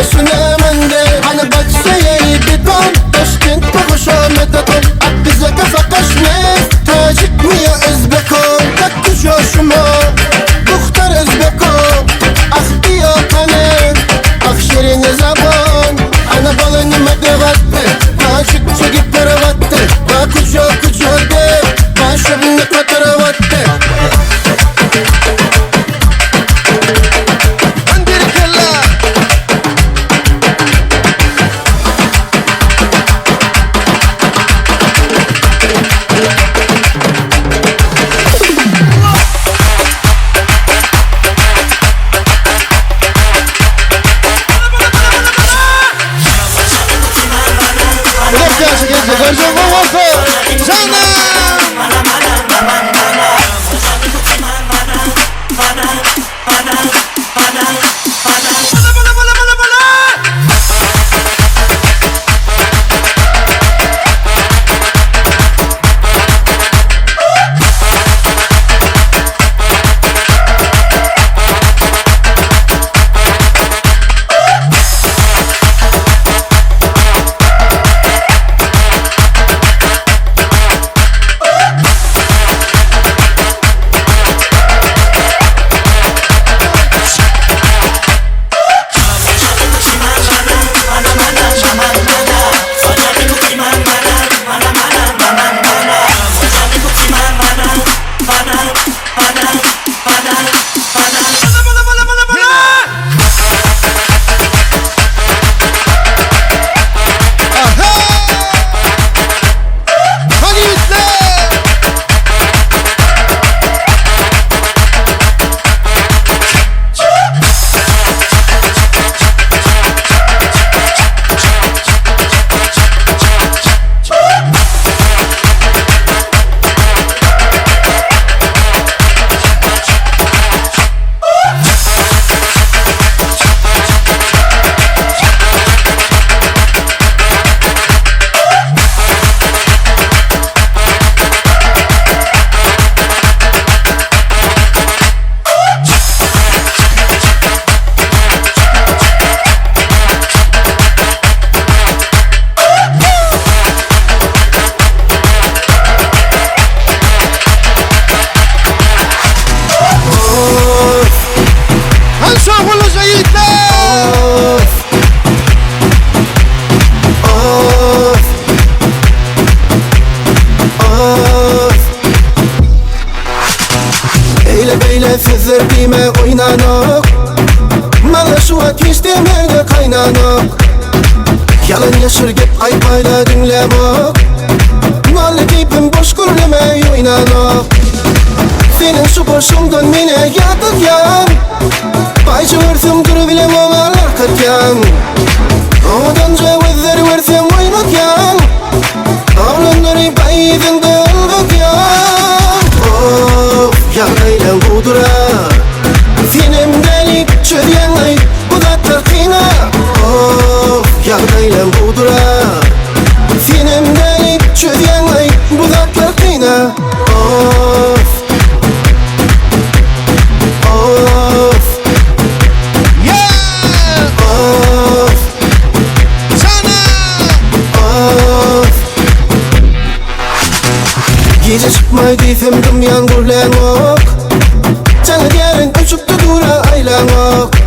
شنو من ده أنا بتشيء بدون تشكنت بخشوا متكم أبزك فقشني تاجك ميا إزبكم تكشوا شما بختار إزبكم أختي أقني أخشرين زبان أنا بالن مدغت عاشق شقي تروت باكشوا كشوا ده ما شبنك وتروت Sizler dime oynanak Malaşuat istemene kaynanak Yalan yaşırgıp aypayla dinlemek Vallahi deyipim boş gürleme oynanak Senin şu başımdan mene yadırgan Baycı versem durubilem olarlar katyan Odan cevizleri versem oynatyan Avlanları baydın dılgıtyan Of yarayla budura Senem delik çödyenlay Bu da tırkina Of yarayla budura Senem delik çödyenlay Bu da tırkina Of Of Yeah Of Sana Of Gece çıkmaydı efendim yağmurlamak Sana diyerin uçup da dura aylamak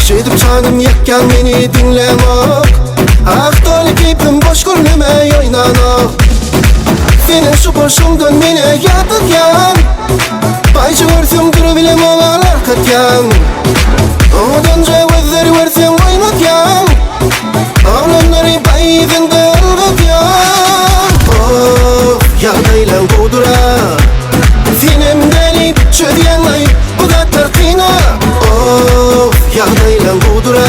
Şeydip canım yakkan beni dinlemek Ah dolu keyfim boş görmeme oynanak Senin şu başımdan beni yadırgan Baycı versem durubilem olarlar katyan Odan cevizleri versem oynatyan Avlanları baydın dılgıtyan Of yardayla budura Senem delip çödyenlay Bu da tırkina Of yardayla budura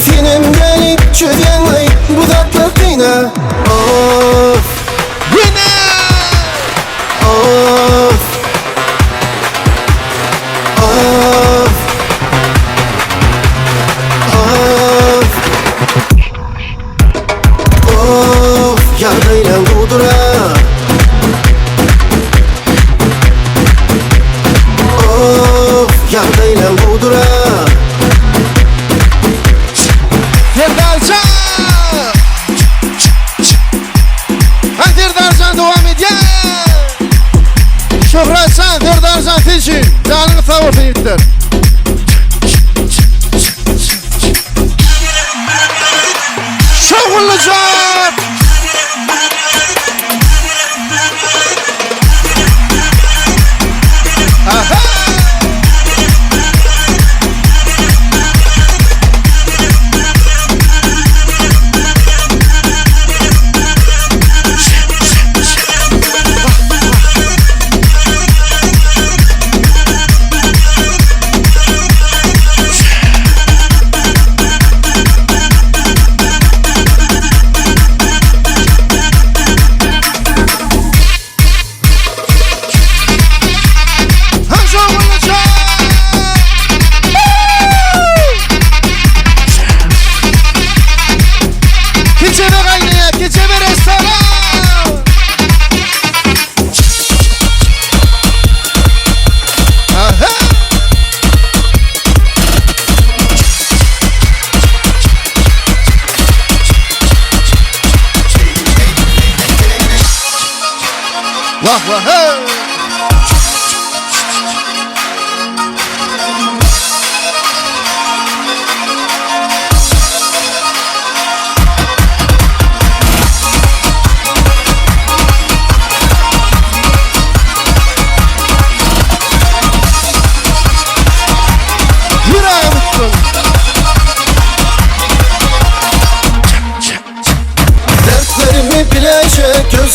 Senem delip çödyenlay Bu da tırkina Of Of Of Of Of yardayla budura Of yardayla budura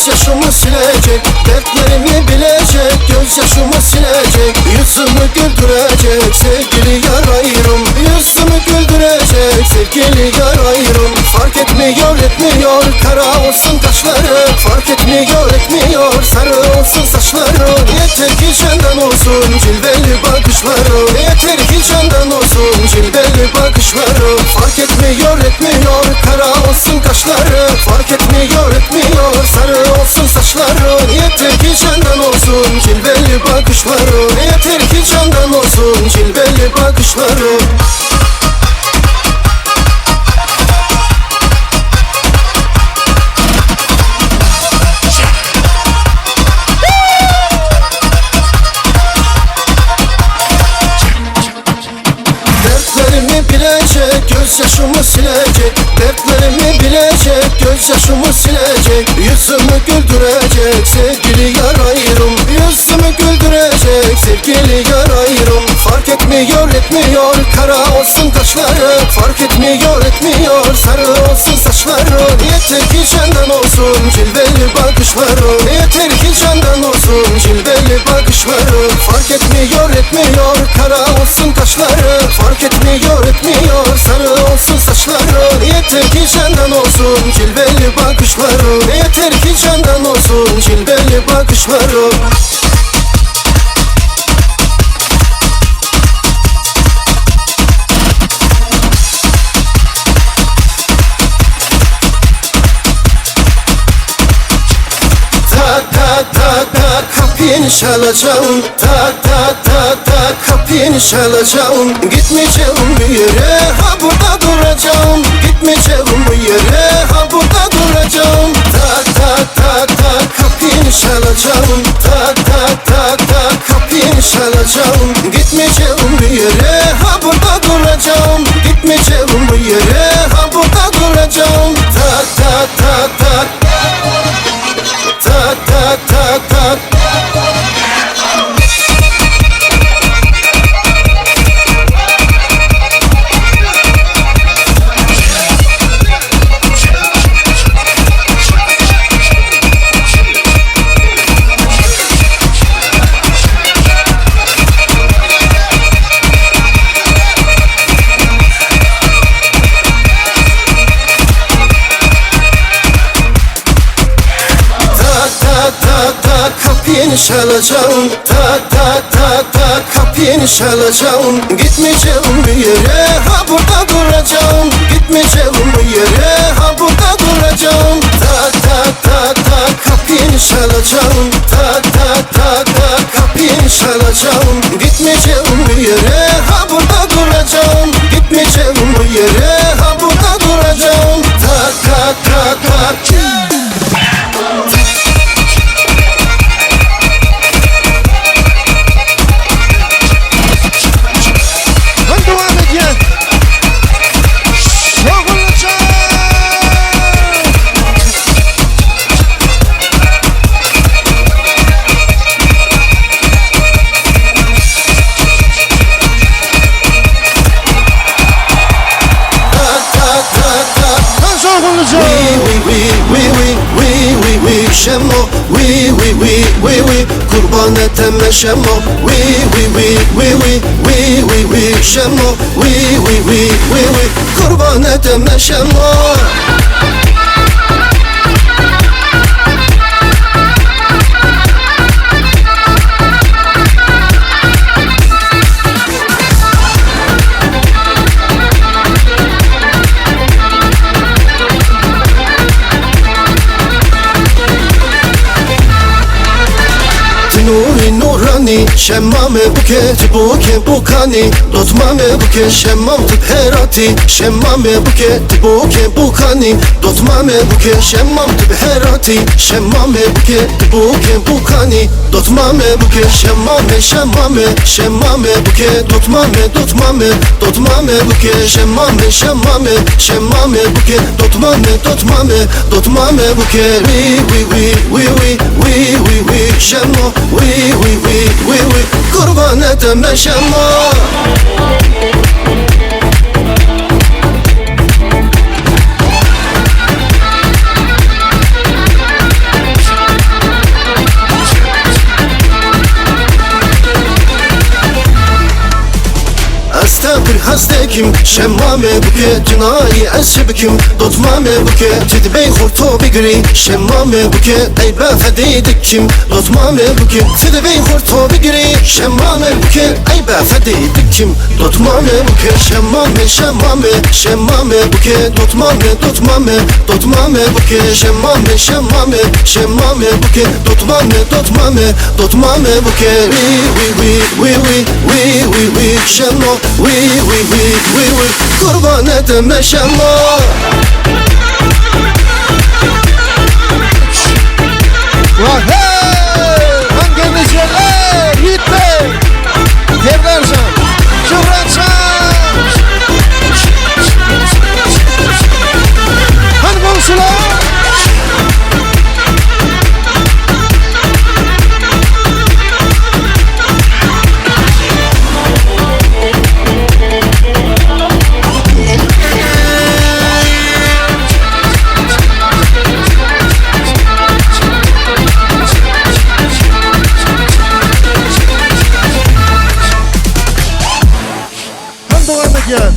gözyaşımı silecek, dertlerimi bilecek, gözyaşımı silecek, yüzümü güldürecek sevgili yar ayrım, yüzümü güldürecek sevgili yar ayrım. Fark etmiyor etmiyor kara olsun kaşları, fark etmiyor etmiyor sarı olsun saçları. Yeter ki candan olsun cilveli bakışları, yeter ki candan olsun cilveli bakışları. Fark etmiyor etmiyor kara olsun kaşları, fark etmiyor etmiyor sarı olsun saçları. Yeter ki candan olsun cilveli bakışları, yeter ki candan olsun cilveli bakışları. Dertlerimi bilecek, gözyaşımı silecek, dertlerimi bilecek, gözyaşımı silecek, yüzümü güldürecek sevgili yar ayrım, yüzümü güldürecek sevgili yar ayrım. Fark etmiyor etmiyor kara olsun kaşları, fark etmiyor etmiyor sarı olsun saçları. Yeter ki candan olsun cilveli bakışları, yeter ki candan olsun cilveli bakışları. Fark etmiyor etmiyor kara olsun kaşları, fark etmiyor etmiyor sarı olsun saçları. Yeter ki candan olsun cilveli bakışları, yeter ki candan olsun cilveli bakışları. Tak tak tak tak kapını çalacağım, tak tak tak tak kapını çalacağım. Gitmeyeceğim bir yere, ha burada duracağım, gitmeyeceğim bir yere, ha burada duracağım. Tak tak tak tak kapını çalacağım, tak tak tak tak kapını çalacağım. Gitmeyeceğim bir yere, ha burada duracağım, gitmeyeceğim bir yere, ha burada duracağım. Tak tak tak tak tak tak tak tak. Kapını çalacağım, tak tak tak tak kapını çalacağım. Gitmeyeceğim bir yere, ha burada duracağım, gitmeyeceğim bir yere, ha burada duracağım. Tak tak tak tak kapını çalacağım, tak tak tak tak kapını çalacağım. Gitmeyeceğim bir yere, ha burada duracağım, gitmeyeceğim bir yere, ha burada duracağım. Tak tak tak tak. Şemo, kurban eteme şemo, şemo, kurban eteme şemo. Nuri nurani şemmame buket buke bukani dotmame buke şemmam tıp herati şemmame buket buke bukani dotmame buke şemmam tıp herati şemmame buket buke bukani dotmame buke şemmame şemmame şemmame buke dotmame dotmame dotmame buke şemmame şemmame şemmame buke dotmame dotmame dotmame buke we şemmo we kurban eteme şemmo. خستكم شمامه بكي جناي أسبكم ضطمامه بكي تدبي خورتو بقري شمامه بكي أيبا فديدكم ضطمامه بكي تدبي خورتو بقري شمامه بكي أيبا فديدكم ضطمامه بكي شمامه شمامه شمامه بكي ضطمامه ضطمامه ضطمامه بكي شمامه شمامه شمامه بكي ضطمامه ضطمامه ضطمامه بكي وي وي وي وي وي وي وي شمو وي وي وي وي وي قربان ادم شمو Hey, hangi niceler yiğitte Devrancan, Şıhratcan Hani komşular Gel.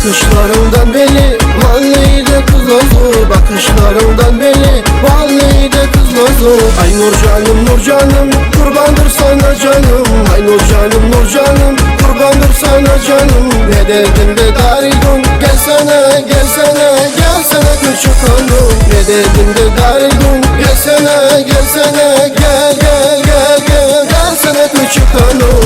Bakışlarından beni vallahi de kız oldu. Bakışlarından beni vallahi de kız oldu. Ay nur canım nur canım kurbandır sana canım. Ay nur canım nur canım kurbandır sana canım. Ne dedim de darildun gelsene gelsene gelsene küçük hanım. Ne dedim de darildun gelsene gelsene gel gel gel gel gelsene küçük hanım.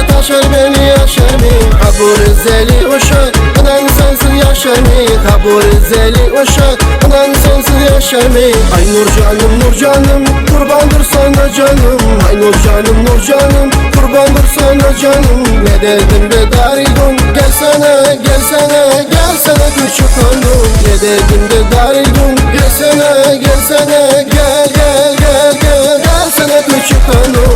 Taşır beni aşar mı? Kabur zeli uşak anan sensiz yaşar mı? Kabur zeli uşak anan sensiz yaşar mı? Ay nur canım nur canım kurbandır sana canım. Ay nur canım nur canım kurbandır sana canım. Ne dedim de darildun gelsene gelsene gelsene küçük hanım. Ne dedim de darildun gelsene gelsene gel gel gel gel gelsene küçük hanım.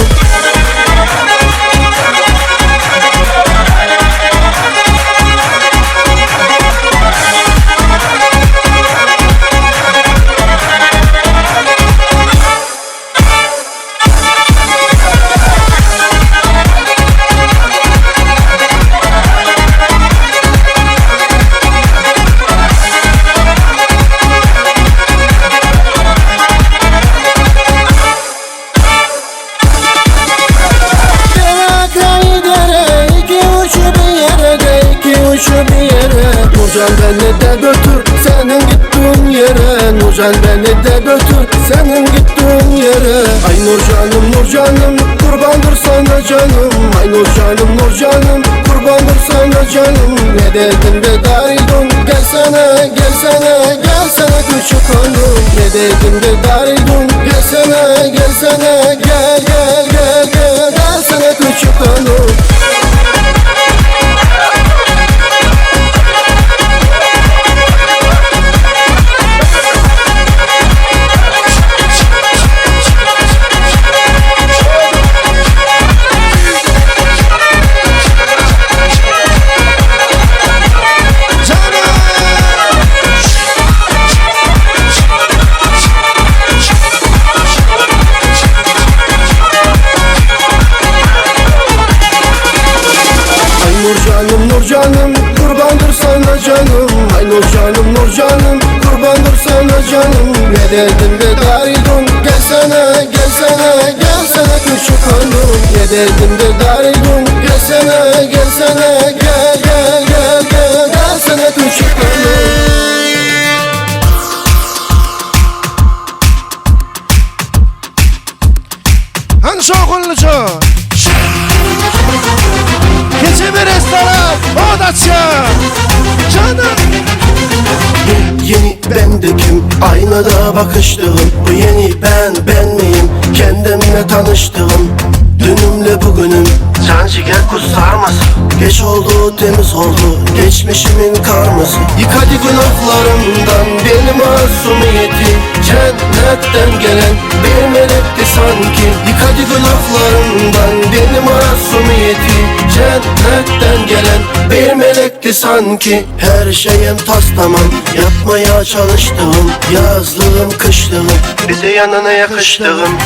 Nurcan beni de götür senin gittiğin yere. Nurcan beni de götür senin gittiğin yere. Ay nur canım nur canım kurbandır sana canım. Ay nur canım nur canım kurbandır sana canım. Ne dedim de darildun gelsene gelsene gelsene küçük hanım. Ne dedim de darildun gelsene gelsene gel gel gel gel gelsene küçük hanım. Nurcanım kurbandır sana canım. Ay Nurcanım Nurcanım kurbandır sana canım. Ne derdimde darildun, gelsene gelsene gelsene küçük hanım. Ne derdimde darildun, gelsene gelsene gel gel gel gel gelsene küçük hanım. Han şokullucu. Keçi bir restoran. O da canım. Yeni bendekim, aynada bakıştığım. Bu yeni ben miyim, kendimle tanıştığım. Dünümle bugünüm, can ciğer kusarmasın. Geç oldu temiz oldu, geçmişimin karması. Yık hadi günahlarımdan beni masumiyeti. Cennetten gelen bir melekti sanki. Yık hadi günahlarımdan beni masumiyeti. Cennetten gelen bir melekti sanki. Her şeyim tas tamam, yapmaya çalıştığım. Yazlığım kışlığım, bir de yanına yakıştığım.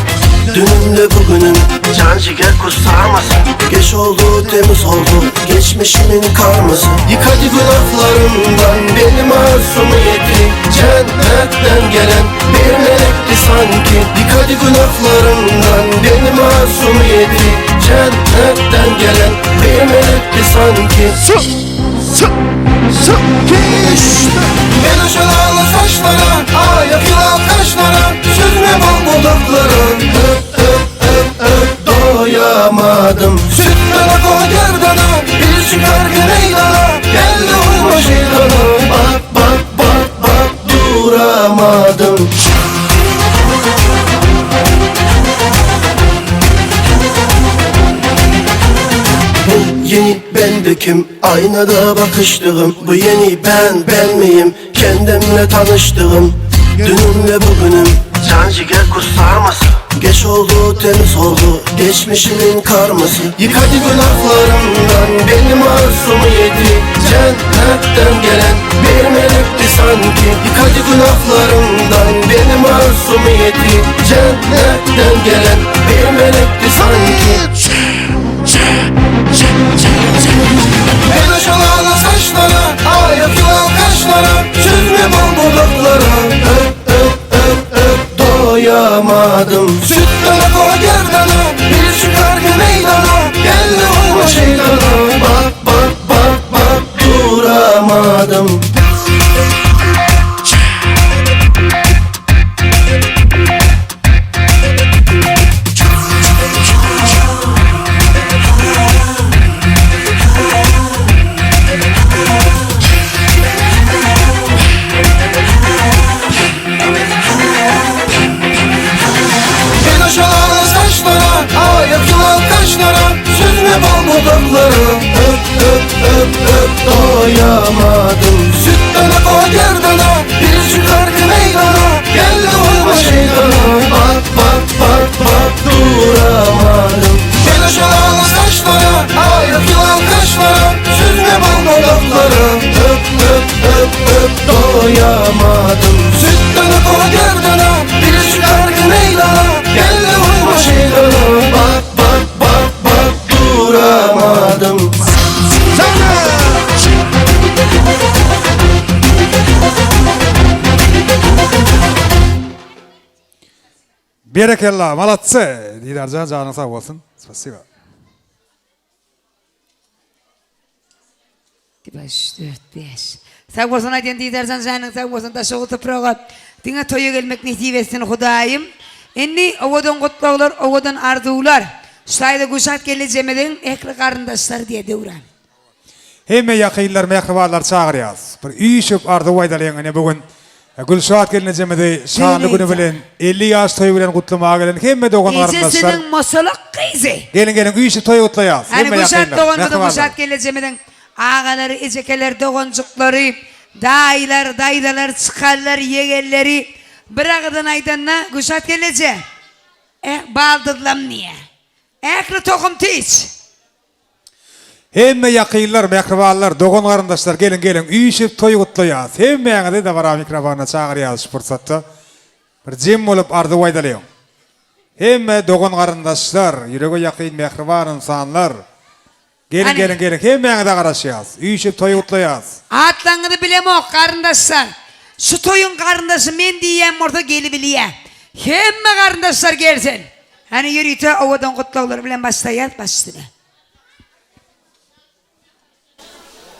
Dünümle bugünüm, can ciğer kusarmasın. Geç oldu temiz oldu, geçmişimin karması. Yık hadi günahlarımdan beni masumiyeti. Cennetten gelen bir melekti sanki. Yık hadi günahlarımdan beni masumiyeti. Cennetten gelen bir melekti sanki. Kişte. Ben aşılalı saçlara, ayak yılan kaşlara. Süzme bal budaklara, öp öp öp öp doyamadım. Sütten koy gerdana, bir çıkar güneydana. Geldi uyma şeytana, bak bak bak bak duramadım. Bu yeni bendekim, aynada bakıştığım. Bu yeni ben miyim, kendimle tanıştığım. Dünümle bugünüm, can ciğer kusarmasın. Geç oldu temiz oldu, geçmişimin karması. Yık hadi günahlarımdan beni masumiyeti. Cennetten gelen bir melekti sanki. Yık hadi günahlarımdan beni masumiyeti. Cennetten gelen bir melekti sanki. Ben aşılalı saçlara, ayak yılan kaşlara. Süzme bal budaklara, öp öp öp öp doyamadım. Sütten koy gerdana, bir çıkar meydana. Geldi uyma şeytana, bak bak bak bak duramadım. Budakları öp öp öp öp doyamadım. Sütten koy gerdana, bir çıkar meydana. Geldi uyma şeytana, bak bak bak bak duramadım. Gel aşılalı saçlara, ayak yılan kaşlara. Süzme bal budakları öp öp öp öp doyamadım. Sütten koy gerdana, bir çıkar meydana. Geldi uyma şeytana, bak bak bak bak duramadım. Berekellah, молодцы. Didarcan canı sağ olsun. Спасибо. 5, 4, 5. Sağ olsun aydan Didarcan canın sağ olsun da şoğu toprağa. Dine toya gelmek nasip etsin Hudayım. Enni ovadan kutlular, ovadan arzular. Şayda kuşat geleceğimeden ekli karındaşlar diye devran. Hemme yakınlar, mehribarlar çağırıyaz. Bir üyüşüp ardı vaydalayın bugün. Gülşat geleceğimede şanlı günü bilen 50 yaş toyu bilen kutlamağa gelen hemme doğan karındaşlar. İzesinin masalak kıyızı. Gelin üyüşüp toyu kutlayaz. Hani kuşat doğanmadı kuşat geleceğimeden ağaları, ecekeler, doğancukları, dayılar, dayılar, çıkarlar, yegelleri bırakıdan aydanla kuşat geleceğim. Baldırlam niye? Ekli tokum tiç. Hemme yakınlar, mehribarlar, doğan karındaşlar gelin üyüşüp toyu kutlayaz. Hemme yanıda da var mikrofona çağırıyaz şu fırsatta. Bir cem olup ardı vaydalayın. Hemme doğan karındaşlar, yüreğe yakın mehribar insanlar. Gelin Hani- gelin gelin. Hemmeňe de garaşýas. Üýşip toý gutlaýas. Atlaňyny bilemok garyndaşlar. Şu toyun garyndaşı men diýen orta gelip bilýär. Hemme garyndaşlar gelsin. Hani yürüyte owadan gutlaglar bilen başlaýar başladı.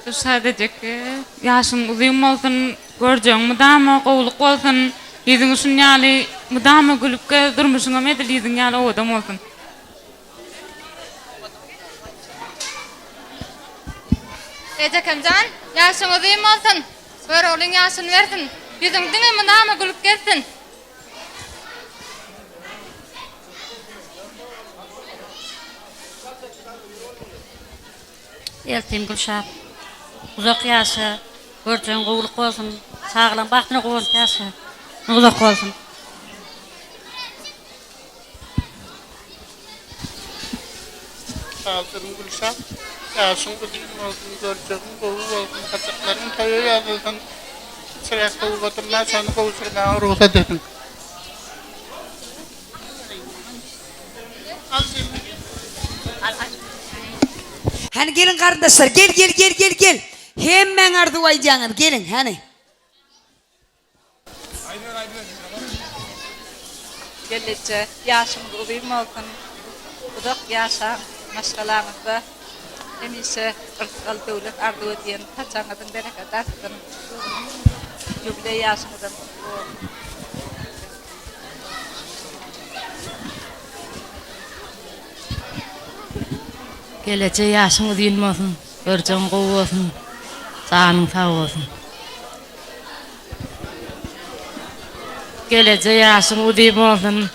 Şu sadece ki yaşın uzun olsun, göreceğin mudama qowluk olsun, yüzün üçün ýaly mudama gülüp durmuşyňa medil yüzün ýaly o adam olsun. Ejekencan, yaşın uzun olsun, görüğün yaşın versin, yüzün dini mudama gülüp gelsin. Eltim Gülşah. Uzak yaşa, göreceğin qowluk olsun, sağlam baxtına qowluk yaşa, uzak olsun. Sağlığın Gülşah, yaşın uzun olsun, göreceğin qowu olsun, kaçakların toyu yazılsın, sıraya qowu batırlar, seni qovuşurmaya ruhsat edin. Hani gelin garyndaşlar gel. Hemmeň ardywaýjaňyz gelin hani. Gelece, yaşın uzun olsun, uzak yaşa, maşgalarınızda, hemişe ırkal dövlet ardı ödeyen, kaçanızın bereket artsın, jübile yaşınızdan mutlu olun. Gelece yaşın uzun olsun, göreceğin qowu olsun, sağlığın sağ olsun. Gelece yaşın uzun olsun,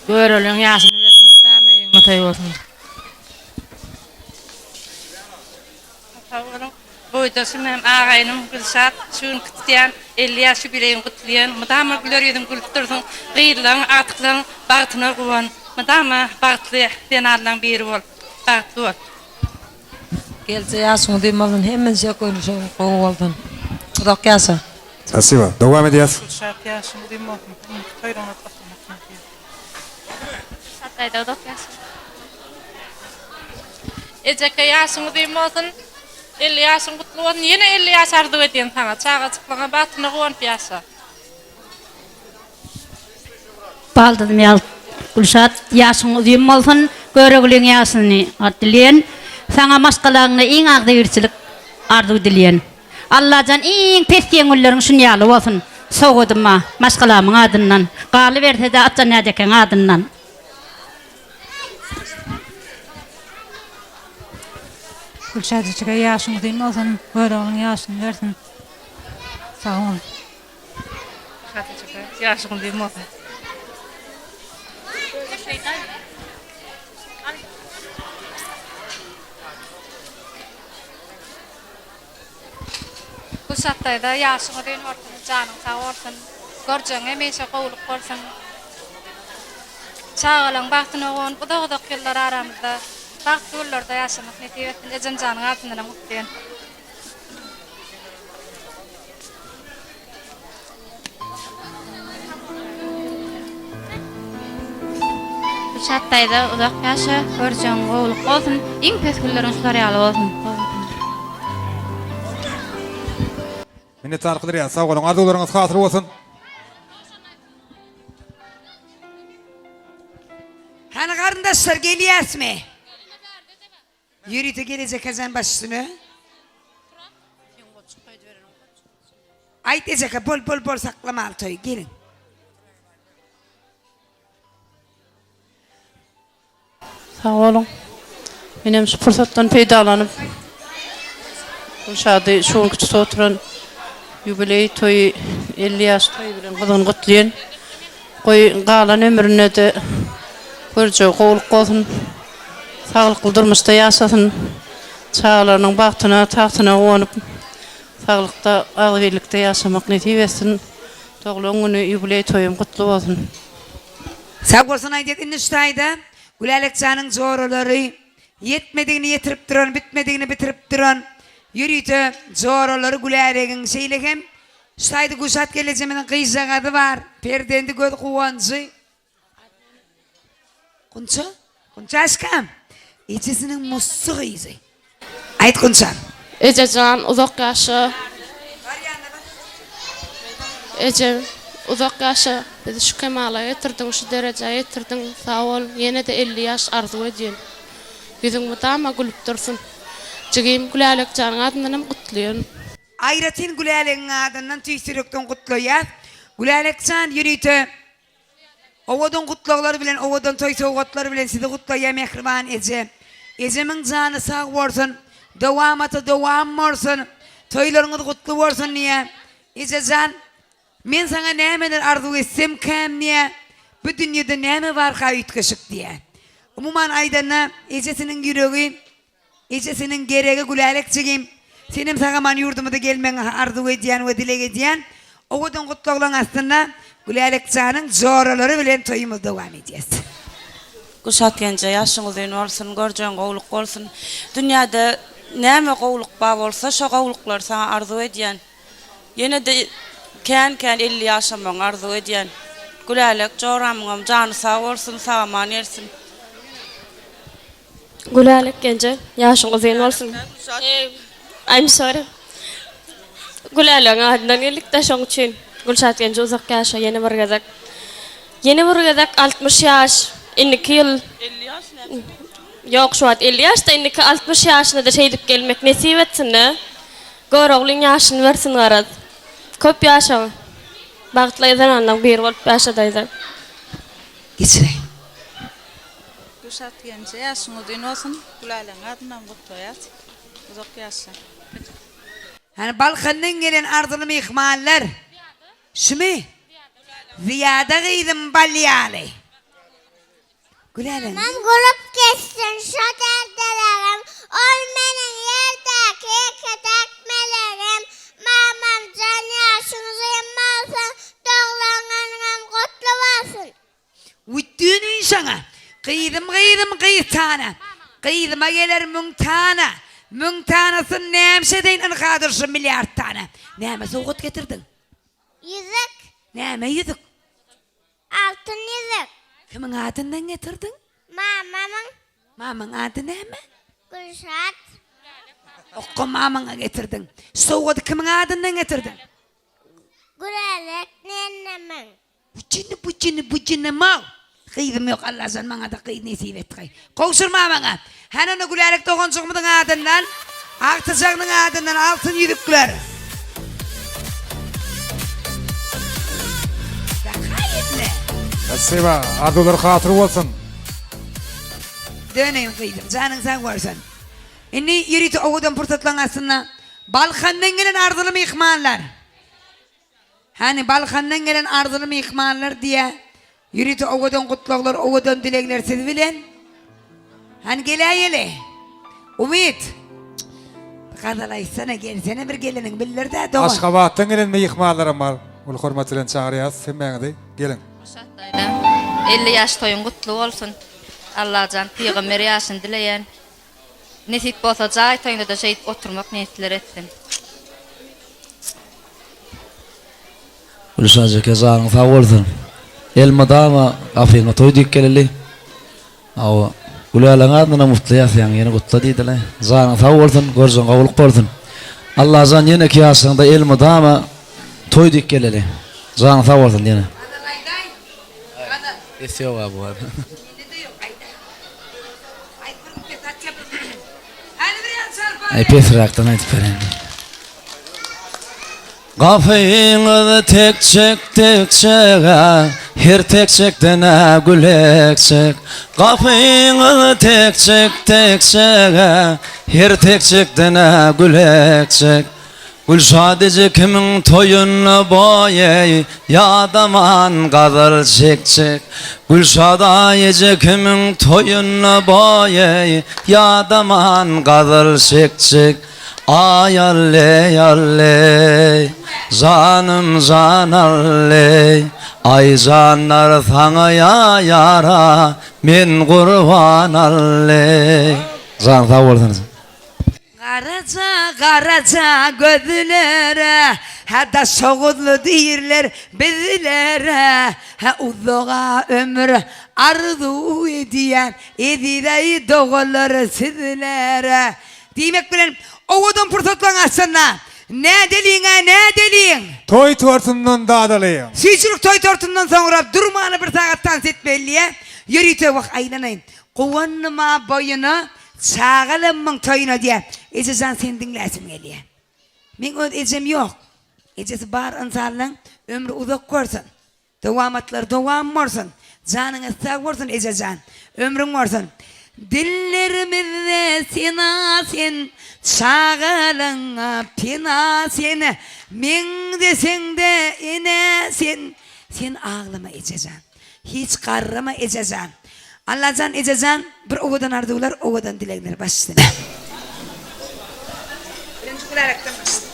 görülen yaşını versin, mudama ýyňy toý olsun. Sağolun, boýdasym hem ağaýynym Gülşat, şuň kitýän 50 ýaş ýübileýim gutlaýan, mudama güler ýüzüň gülüp dursun, gyýrlaň, atyklaň bagtyna gowan, mudama bagtly denarlaň biri bol, bagtly bol. Gelse yaşın duymalın hemen konuşan qowu oldun. Uzak yaşa. Спасибо. Dowam edýäs. Gülşah, yaşın uzun olsun, toýraňa batyrmak. Satayda uzak yaşa. Ejeke yaşın uzun olsun, 50 yaşın gutlu olsun, ýene 50 ýaş ardy ödeýän saňa, çaga çyklaňa batyna gowan ýaşa. Baldym ýal Gülşat, yaşın uzun bolsun, göregiliň ýaşyny dileýän, saňa maşgalaryňda iň agdy ýürçilik ardy dileýän. Allahan iň pesken gülleriň şun ýaly bolsun. Soğudyma maşgalamyň adyndan, galy berse de atjan nädeken adyndan. Gülşadçıga yaşın uzun olsun, görüğün yaşını versin. Sağ olun. Satayda yaşın uzun olsun. Bu satayda yaşın uzun olsun, canın sağ olsun, göreceğin hemişe qowluk bolsun. Çağalaň bagtyna gowan, udak ýyllar aramyzda, bagtly ýyllarda ýaşamak näsip etsin, ejem janyň altyndan mutlaýan. Şatdaýda uzak ýaşa, görjeň gowluk bolsun, iň pes gülleriň şular ýaly bolsun. Mine tarqydyr ýa, sag bolun. Arzuwlaryňyz hasyr bolsun. Hani garyndaşlar gelýäsmi? Yürüyte gelecek kazan başyny. Ayt ejeke bol saklamaly toy gelin. Sağ olun. Benim şu fırsattan peydalanyp Gülşady şuň küçükde oturan ýübiley toy 50 ýaş toy bilen gyzyny gutlaýan. Goý galan ömrüne de görje gowluk bolsun. Sağlykly durmuşda ýaşasyn. Çağlarynyň bagtyna, tagtyna gowanyp sağlykda, agyrlykda ýaşamak näsip etsin. Toglan güni ýübiley toyum gutly bolsun. Sağ bolsun aýdyp inişdaýda Gülalekçanyň zoralary yetmedigini yetirip duran, bitmedigini bitirip duran. Yürüyte zoralary Gülalegin şeýlegem. Şaýdy Guşat gelejeminiň gyýjagady bar. Perdendi göz guwanjy. Kunça? Kunça aşkam. İçisinin mussu gyýjy. Aytgınçan. Ejecan uzak yaşa. Ece uzak yaşa. Bizi şu kemala getirdin, şu dereceye getirdin. Sağ ol. Yine de 50 yaş arzu ediyin. Yüzün mutama gülüp dursun. Cigim gülelik canın adından kutluyon. Ayratin gülaleğin adından tüysürükten kutloyaz. Gülaleğin yürüytü. Ovadan kutloğları bilen, ovadan toy soğutları bilen sizi kutloya mehriban Ece. Ece'min canı sağ olsun. Devam atı devam olsun. Toylarınız kutlu olsun niye? Ece can, men sana nemeler arzu etsem kem niye? Bu dünyada neme var kayıtkışık diye. Umuman aydana Ece'sinin yüreği, Ece'sinin gereği gülelikçiyim. Senin sağaman yurdumu da gelmen arzu ediyen ve dile ediyen. Ovadan kutloğlan aslında gülelikçanın zoraları bilen toyumuz devam edeceğiz. Kuşat gence yaşınız ön olsun, göreceğin qowluk olsun. Dünyada näme qowluk bar bolsa, şo qowluklar sana arzu ediyen. Yine de kän 50 yaşamaň arzu ediyen. Gülelik joramyňam jany sağ olsun, sağaman ersin. Gülelik gence yaşın uzun olsun. I'm sorry. Gülelik adından gelikde şoň üçin. Gülşat gence uzak yaşa, yeni bir gezek 60 yaş. 52 yıl. 50 yaş ne? Yok şu an 50 yaşta, 60 yaşında da edip gelmek nesip etsin ne? Göroğlun yaşını versin garaz. Köp yaşa. Bagtlaydan andan bir olup yaşadaydı. Geçireyim. Kuşat gence yaşın uzun olsun. Gülelik adından kutloyaz. Uzak yaşa. Hani Balkan'dan gelen ardılı mihmaller. Şumi? Ziyada gıydım balyali. Gülelim. Mam gulup geçsin şu derdelerim. Ol menin yerdeki ketek melerim. Mamam can yaşınızı yemmalsın. Doğlanganım kutlu olsun. Üttüğünü sana. Kıydım kıytana. Kıydıma gelir müntana. Müntanasın nemşe deyin kadırsın milyar tane. Neme soğut getirdin? Yüzük. Neme yüzük? Altın yüzük. Kimin adından getirdin? Mamamın. Mamın adı neme? Kuşat. Okku mamana getirdin. Soğudu kimin adından getirdin? Gülelik nennemin. Bu cinni mal. Kıydım yok Allah sen bana da kıydı nesip et kıy. Kovşur mamana. Hani onu gülelik doğun çıkmadın adından. Aktıcağının adından altın yüzükler. Spasiba, arzular hatırı olsun. Döneyim kıydım, canın sen varsan. Inni yürütü oğudan pırtatlan aslında. Balkan'dan gelen ardılı mihmanlar. Hani Balkan'dan gelen ardılı mihmanlar diye yürütü oğudan kutluqlar, oğudan dilekler siz bilen. Hani geleyeli. Umit. Kadalaysana gelsene bir gelenin bilir de doğan. Aşkabattan gelen meyikmalarım var. Ulu hürmetilen çağırıyaz. Sen bana gelin. 50 yaş toyun kutlu olsun. Allah'tan peygamber yaşını dileyen. Nesip bolsa jay toyunda da şehit oturmak niyetler etsin. Ulusaca kezanın sağ olsun. Elma dama afiyetine toy dikkeleli. Awa Gülelik adına mutlu yaşayan yeni kutlu deydiler. Zanın sağ olsun, görsen kavuluk olsun. Allah zan yine ki yaşında elma dama toy dikkeleli. Zanın sağ olsun yine. Esiyor abi bu arada. Ay pesraktan itibaren. Kafayını tek çek her tek çekten gülekçek. Kafayını tek çek her tek çekten gülekçek. Gül sadece kimin toyunu boyay ya daman kadar çekecek. Gül sadece kimin toyunu boyay ya daman kadar çekecek. Ay alle alle canım can alle ay canlar sana ya yara min kurban alle. Can sağ olasınız. Karaca gözlere ha da soğudlu değiller bizlere ha uzağa ömür arzu ediyen edireyi doğulur sizlere Demek bilen owadan pursatlan atsana. Ne deliğin? Toy tortundan dağdalayın. Süýçülük toy tortundan soňra durmany bir sagattan setmelliye. Ýürite wak aýlanaýyn. Gowanyma boýuny çağalamyň toýuna diýe. Ejejan sen dinläsim gelýär. Men öz ejem ýok. Ejesi bar insanlaryň ömrü uzak bolsun. Dawamatlar dowam bolsun. Janyňyz sag bolsun ejejan. Ömrüň bolsun. Dillerimizde sen çağalaňa pina sen. Men desең de ene sen ağlama ejejan. Hiç qarrama ejejan. Allahjan ejejan bir owadan ardylar, owadan dilekler başlasın. Birinci kularaktan başlasın.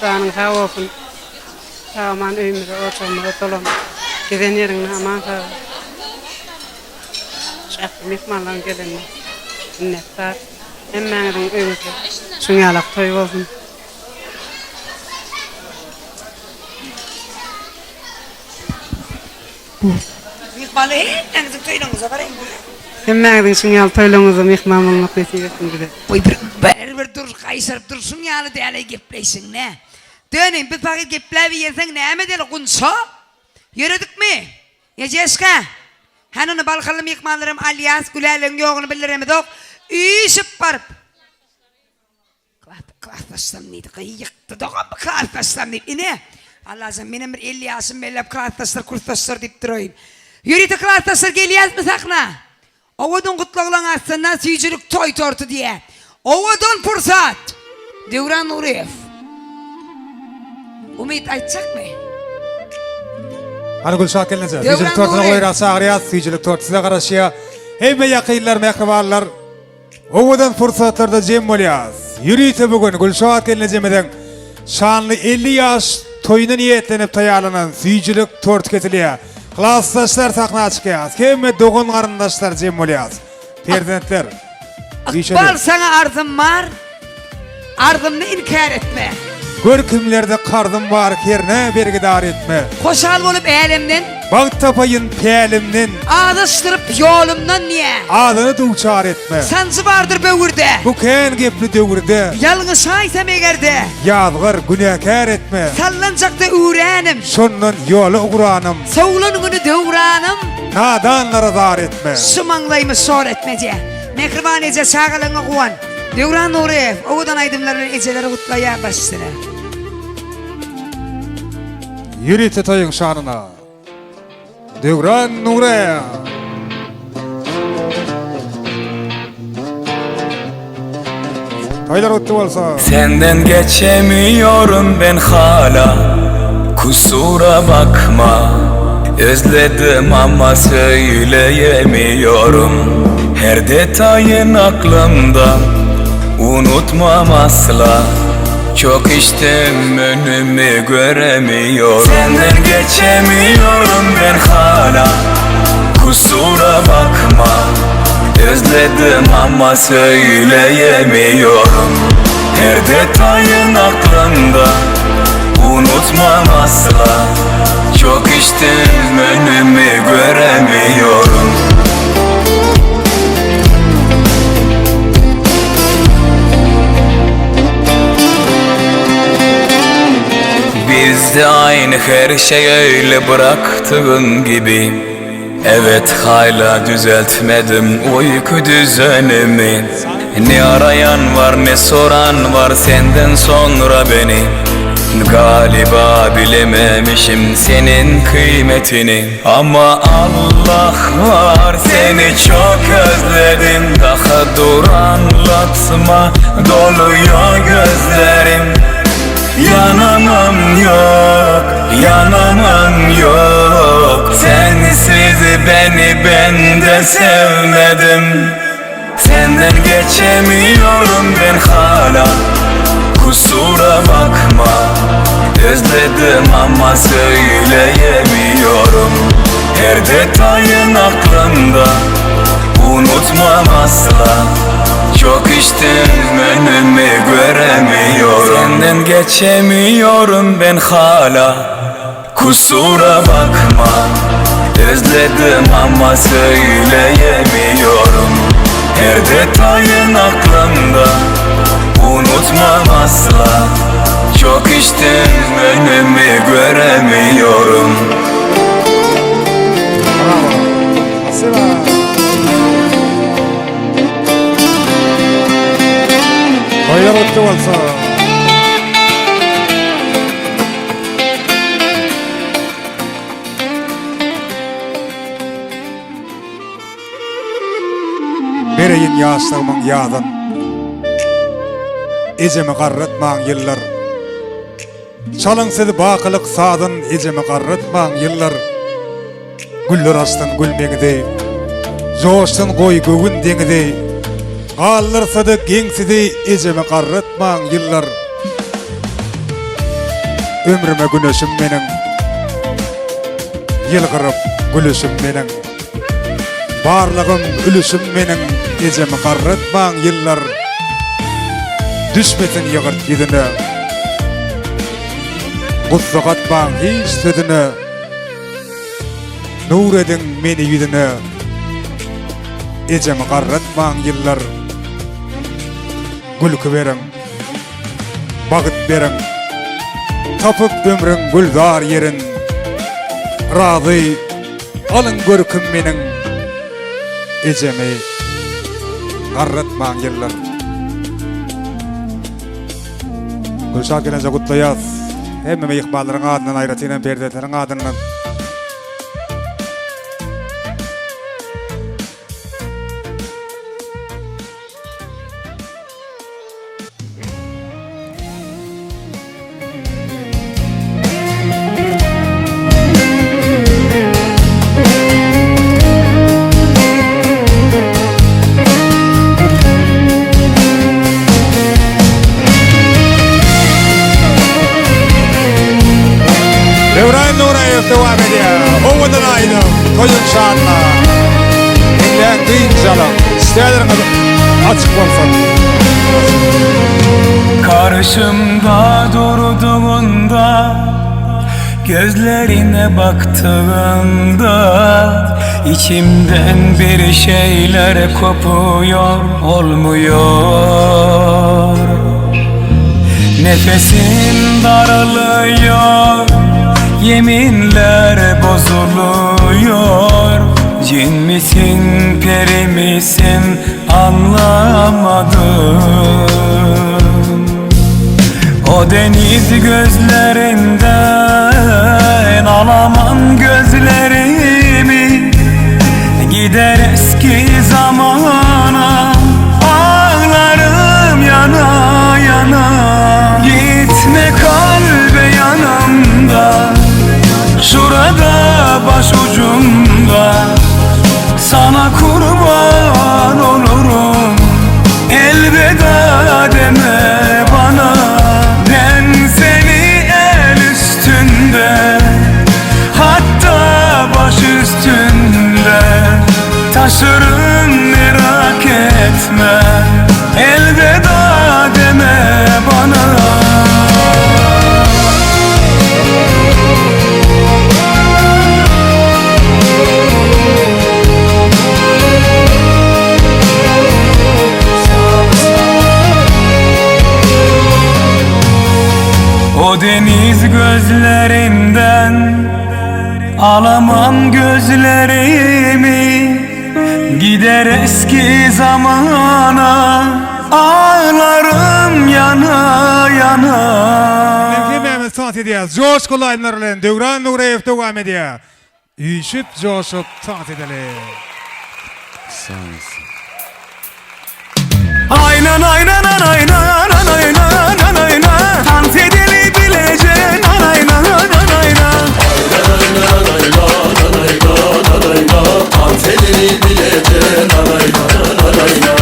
Canın sağ olsun. Sağman ömrü ortamda dolan. Giden yerin aman sağ ol. Şahı mihmanlan gelenler. Minnettar. Emmeğinin ömrü. Şunyalak toy olsun. Mihmanlı hepinizin toyununuza varayım. Emmeğinin şunyal toyluğunuza mihman olmak nasip etsin gibi. Oy bir dur kaysarıp dursun yalı değerli gepleysin ne? Dönün bir paket geplevi yersen ne deli kunsa? Yürüdük mü? Yeceska? Hanını balkalı mihmanlarım alias gülerlerin yoğunu biliremedik. İşip barıp. Kılataslam neydi? Kıyıktı doğan mı kılataslam neydi? İne? Allah'ım benim bir 50 yaşım bellep kılataslar kurtaslar deyip durayım. Yürüdü kılataslar geliyaz mı sakna? Ovadan kutluğulan aslında süyücülük toy tortu diye. Ovadan pursat. Devran Nuriyev. Umit aytacak mı? Hani Gülşat gelince. Süyücülük tortuna koyurak çağırıyaz. Süyücülük tortusuna karışıya. Hemme yakıylar, mehribarlar. Ovadan pursatlarda jem olyaz. Yürüyte bugün Gülşat gelince meden şanlı 50 yaş toyuna niyetlenip tayarlanan süyücülük tort ketiliye. Klassdaşlar sahna çıkıyaz. Hemme doğun qarındaşlar jem olyaz. Prezidentler. Akbar sana arzım var. Arzımını inkar etme. Gör kimlerde kardım var kerne bergidar etme. Koşal bolup elimden. Bak tapayın pelimden. Ağzıştırıp yolumdan niye? Adını duçar etme. Sancı vardır böğürde. Bu ken gepli dövrde. Yalnız aysam egerde. Yalgır günahkar etme. Sallancakta uğranım. Şondan yolu uğranım. Soğulun günü döğranım. Nadanlara dar etme. Şımanglayımı sor etmece. Mehriban ece sağalığına kuvan. Devran Nuriyev. Oğudan aydımların eceleri kutlaya başlasın. Yürüte toyun şanına. Devran Nuriyev. Toylar kutlu olsa. Senden geçemiyorum ben hala. Kusura bakma. Özledim ama söyleyemiyorum. Her detayın aklımda, unutmam asla. Çok içtim önümü göremiyorum. Senden geçemiyorum ben hala. Kusura bakma. Özledim ama söyleyemiyorum. Her detayın aklımda, unutmam asla. Çok içtim önümü göremiyorum. Biz de aynı her şey öyle bıraktığın gibi. Evet hala düzeltmedim uyku düzenimi. Ne arayan var ne soran var senden sonra beni. Galiba bilememişim senin kıymetini. Ama Allah var seni çok özledim. Daha dur anlatma doluyor gözlerim. Yanamam yok, yanamam yok. Sensiz beni ben de sevmedim. Senden geçemiyorum ben hala. Kusura bakma. Özledim ama söyleyemiyorum. Her detayın aklımda, unutmam asla. Çok içtim önümü göremiyorum. Senden geçemiyorum ben hala. Kusura bakma. Özledim ama söyleyemiyorum. Her detayın aklımda, unutmam asla. Çok içtim, önümü göremiyorum. Hayır ottu olsa. Bereyin yaşlarımın yağdan, ecemi qarratman yıllar. Çalınsız bakılık sağdan, ecemi qarratman yıllar. Güller açtın gülmegide, joştun koy gögün dengide. Qallarsadı gengsidi, ecemi qarratman yıllar. Ömrüme güneşim menin, yılgırıp gülüşüm menin. Barlığım ülüşüm menin, ecemi qarratman yıllar. Düşmesin yığırt yüzüne, Kutsuk atman hiç sözüne, nur edin meni yüzüne, ecemi qarratman yıllar. Gülkü verin, bagıt verin, tapıp ömrün güldar yerin. Razı alın görküm menin, ecemi qarratman yıllar. Gülşah gelence kutlayaz. Hemmeme ihbalların adından, ayratıyla, perdelerin adından. Devran Nurayev devam ediyor. Ovadan aydı. Koyun şanla. İllen duyuncalı. İsteyenlerine açık olsun. Karşımda durduğunda, gözlerine baktığında, içimden bir şeyler kopuyor, olmuyor. Nefesim daralıyor, yeminler bozuluyor. Cin misin, peri misin anlamadım. O deniz gözlerinden alamam gözlerimi. Gider eski zamana, ağlarım yana yana. Gitme kalbe yanımda, şurada başucumda. Sana kurban olurum, elveda deme bana. Ben seni el üstünde, hatta baş üstünde taşırım, merak etme. Elveda deme bana. O deniz gözlerinden alamam gözlerimi. Gider eski zamana, ağlarım yana yana. Mevkimemiz taat ediyoruz. Coşkulu ayınlarla Devran Nurayev devam ediyor. Üşüp coşup taat edelim. Sağ olasın. Aynen aynen aynen aynen aynen. Dans edeli bileceksin aynen aynen aynen. Dans edeli bileceksin aynen aynen.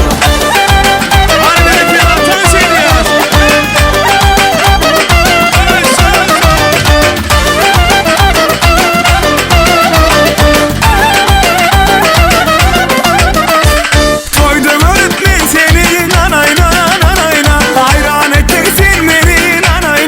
Hayran ettin beni, nanay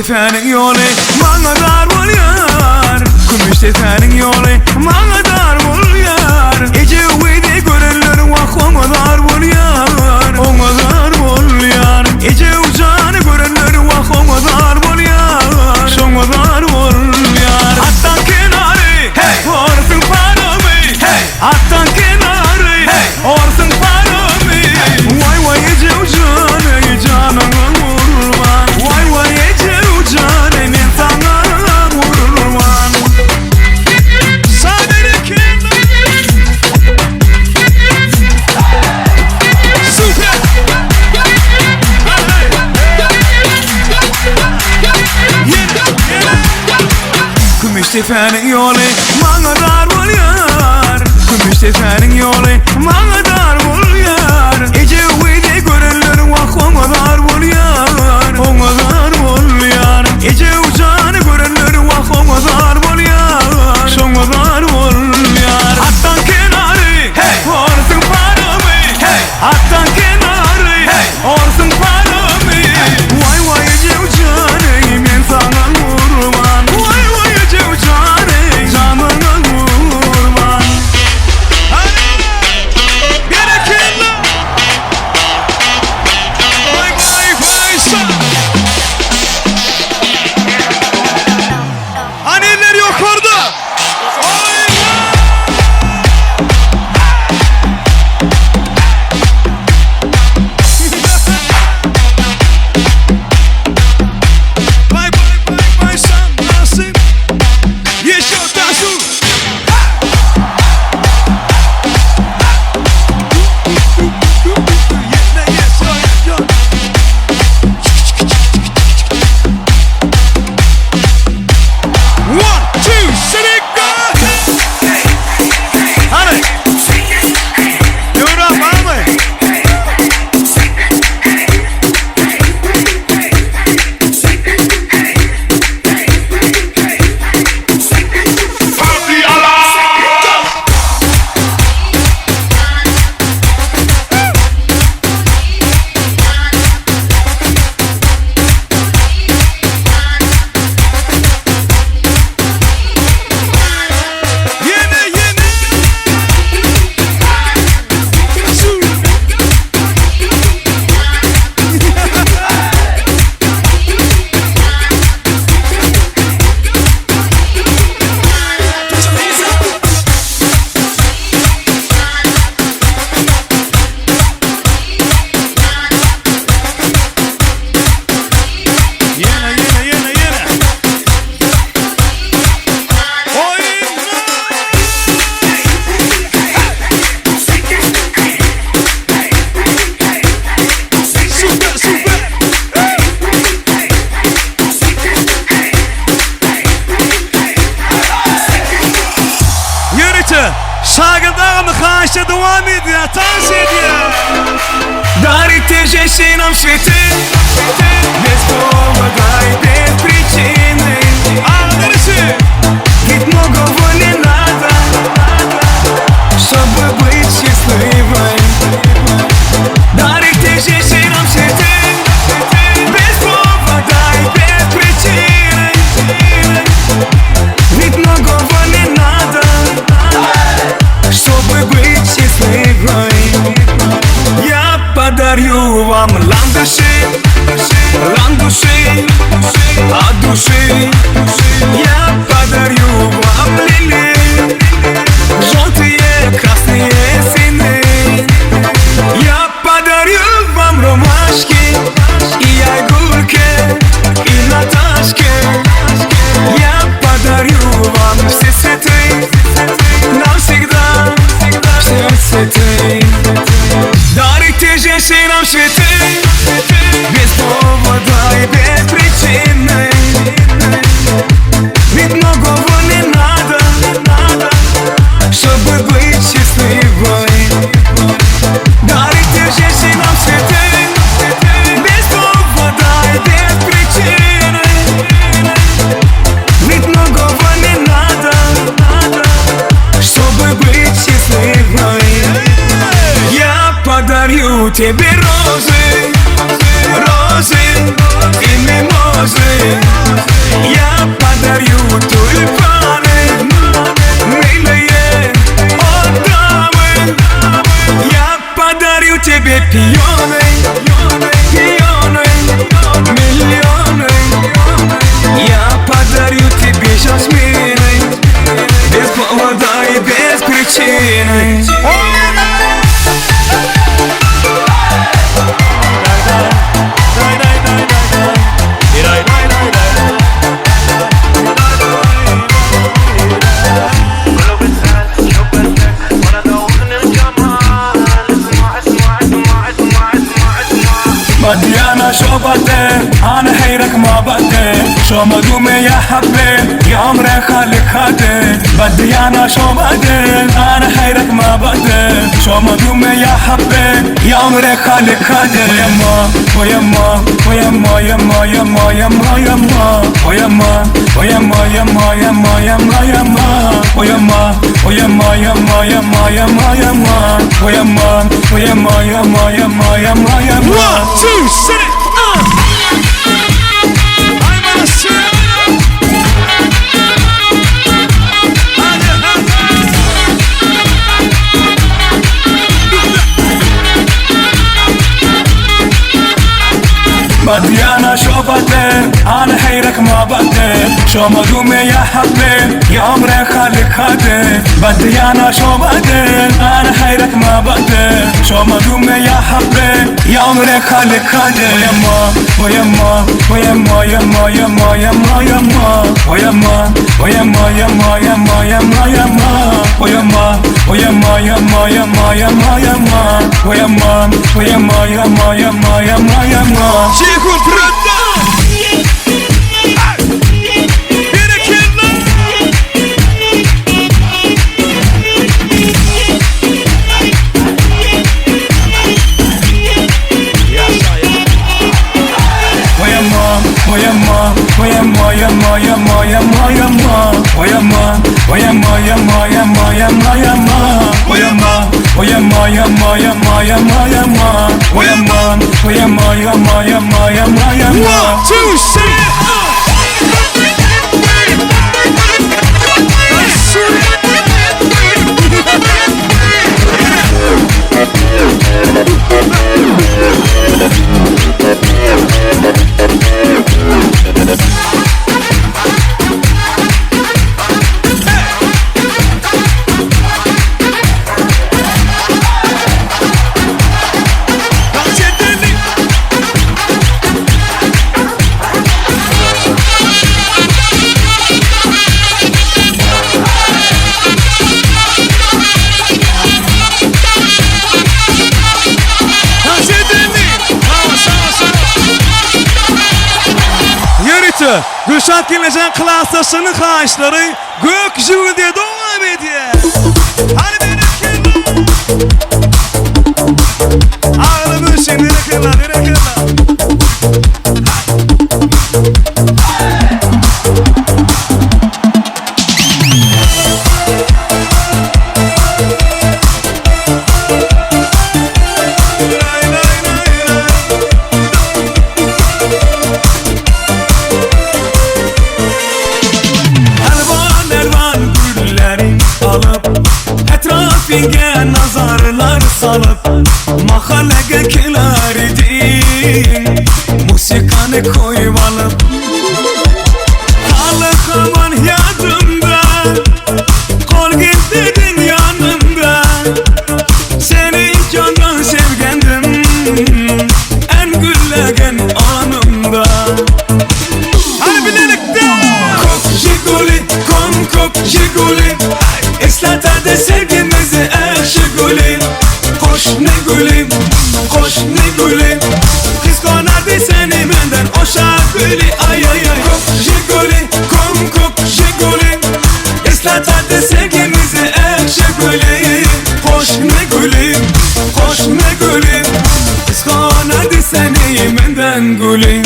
tepenin yolu bana dar bol yar. Gümüş tepenin yolu bana dar bol yar. Ece uydu görürler vah ona dar bol yar. Ona dar bol yar. Ece ucanı görürler vah ona dar bol yar. Şona dar bol yar. Attan kenarı hey. Orsın paramı hey. Attan kenarı hey. Orsın paramı hey. Vay vay Ece ucanı canına vurman. Vay vay Ece ucanı men sana vurman. Sadece kenarı süper. Gümüş tepenin yolu bana dar bol yar. Gümüş tepenin yolu bana dar bol yar. Ece uydu görürler vah ona dar bol yar. Ona dar bol yar. Ece ucanı görürler vah ona dar bol yar. Şona dar bol yar. Attan kenarı hey. Orsın paramı hey. Attan kenarı hey. Orsın paramı hey. Vay vay Ece ucanı men sana vurman. Vay vay Ece ucanı canına vurman. Gerekirli. Vay vay vay sen. Anneler yok orada. Vay vay vay vay sen nasıl? Yaşa taşı. One, two, three, go! Hadi. Yürü mami. Yine yine. Yine yine yine yine. Süper süper. Yürütü. Şagırdağımı karşı devam ediyor. Dans ediyor. Дарит тяжестей нам цветы. Без повода и без причины. Дальше. Ведь многого не надо, чтобы быть счастливой. Дарит тяжестей нам цветы. Без повода и без причины. Ведь многого не надо, чтобы быть счастливой. Я подарю вам ландыши, ландыши от души. Я подарю вам лилии, желтые, красные, синие. Я подарю вам ромашки и огурки, и Наташки. Я подарю вам все цветы, навсегда все цветы. Дарит тяжестей нам цветы, без повода и без причины. Ведь многого не надо, чтобы быть счастливой. Дарит тяжестей нам цветы, без повода и без причины. Ведь многого не надо, чтобы быть счастливой. Я подарю тебе розы, розы и мимозы. roze Ya padaryu tulpane Mileye odame Ya padaryu tebe piyone Piyone Milyone Ya padaryu tebe jasmine Bez повода и без причины بدي انا شو بدي انا حيرك ما بدي شو مدومي يا حبي يا عمري خليك هدي بدي انا شو بدي انا حيرك ما بدي شو مدومي يا حبي يا عمري خليك هدي ويما ويما ويما يما يما يما يما ويما ويما يما يما يما يما ويما ويما يما يما يما يما ويما ويما يما يما يما يما Set it I'm a sinner بدي انا شو بدي انا حيرك ما بدي شو مدومي يا حبي يا عمري خليك هدي بدي انا شو بدي انا حيرك ما بدي شو مدومي يا حبي يا عمري خليك هدي ويما ويما ويما يما يما يما يما ويما ويما يما يما يما يما ويما ويما يما يما يما يما ويما ويما يما يما يما يما Чехов продал! Перекидно! Моя мама, моя мама, моя моя моя моя моя мама, моя мама, моя моя моя моя моя мама, моя мама, моя моя моя моя моя мама, моя мама, моя моя моя моя моя мама. 1, 2, Gülşat Gelecek klasasının kağışları gökyüzünde devam ediyor. Hadi beni kırma. Ağlımı şimdi kırma, kırma. Etrafine nazarlar salıp mahallega kilar edin musikanı koyvalıp halı havan yadımda kol gittin yanımda seni candan sevgendim en güllegen anımda hadi birlikte kok jiguli kok jiguli İslat hadi sevgimizi Şiguli Koş ne gülüm Koş ne gülüm Kız konadı seni benden Oşa gülü ay ay ay Kok Şiguli kok Şiguli İslat hadi sevgimizi Şiguli Koş ne gülüm Koş ne gülüm Kız konadı seni benden gülüm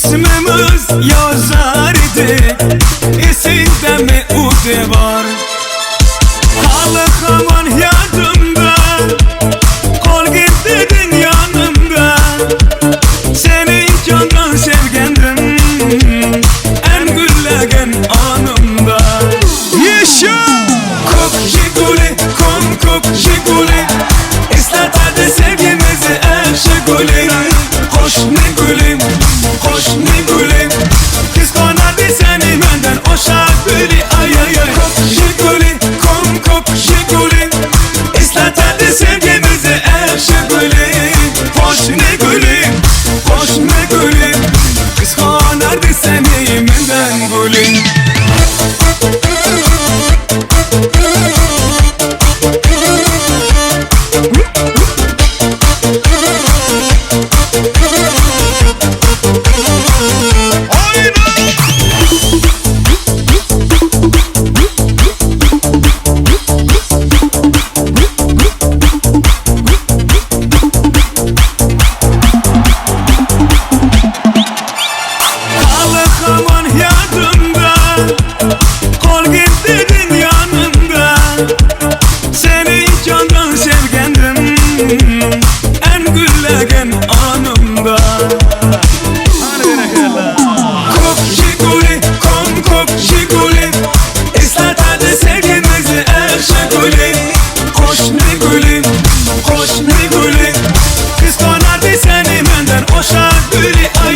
İsmimiz yazar idi Esinde mi ude var Halı haman yadımda Kol gittin yanımda Seni candan sevgendim En güllegen anımda Yaşa Kok jiguli kok jiguli İslatadi sevgimizi eşeguli Koş ne gülüm Koş ne gülüm Kıskanardı seni benden o şarkülü ay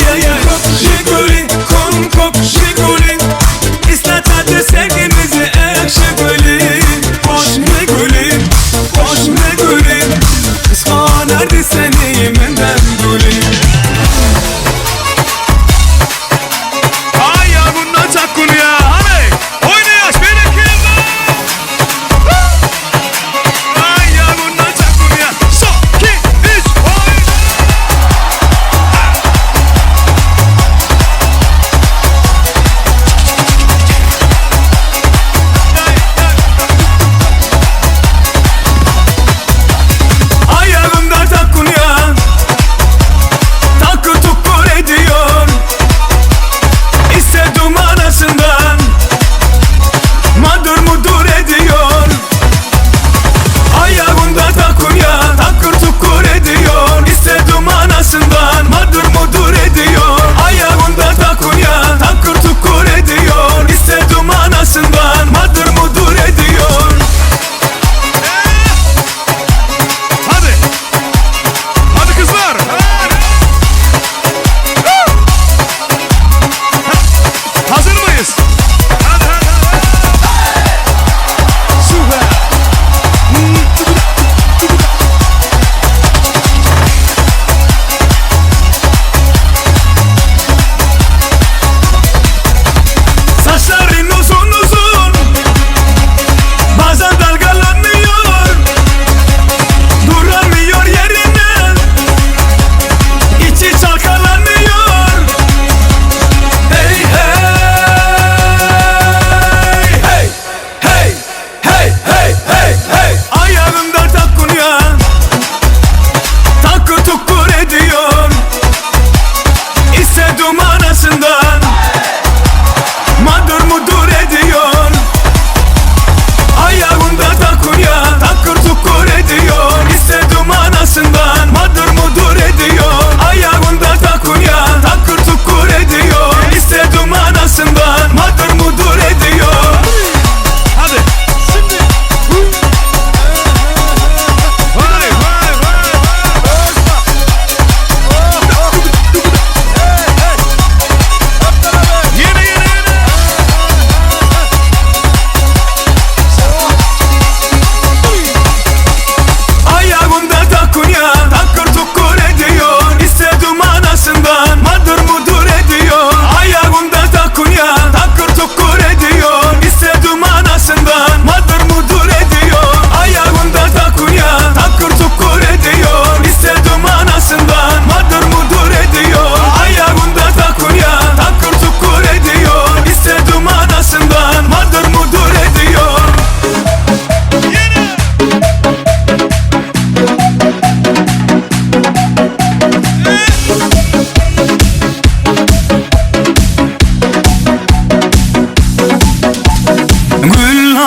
ay ay Kok jiguli kok jiguli İslatadi sevgimizi eşeguli Koş ne gülüm Koş ne gülüm Kıskanardı seni benden gülüm Ay ya bundan çak ya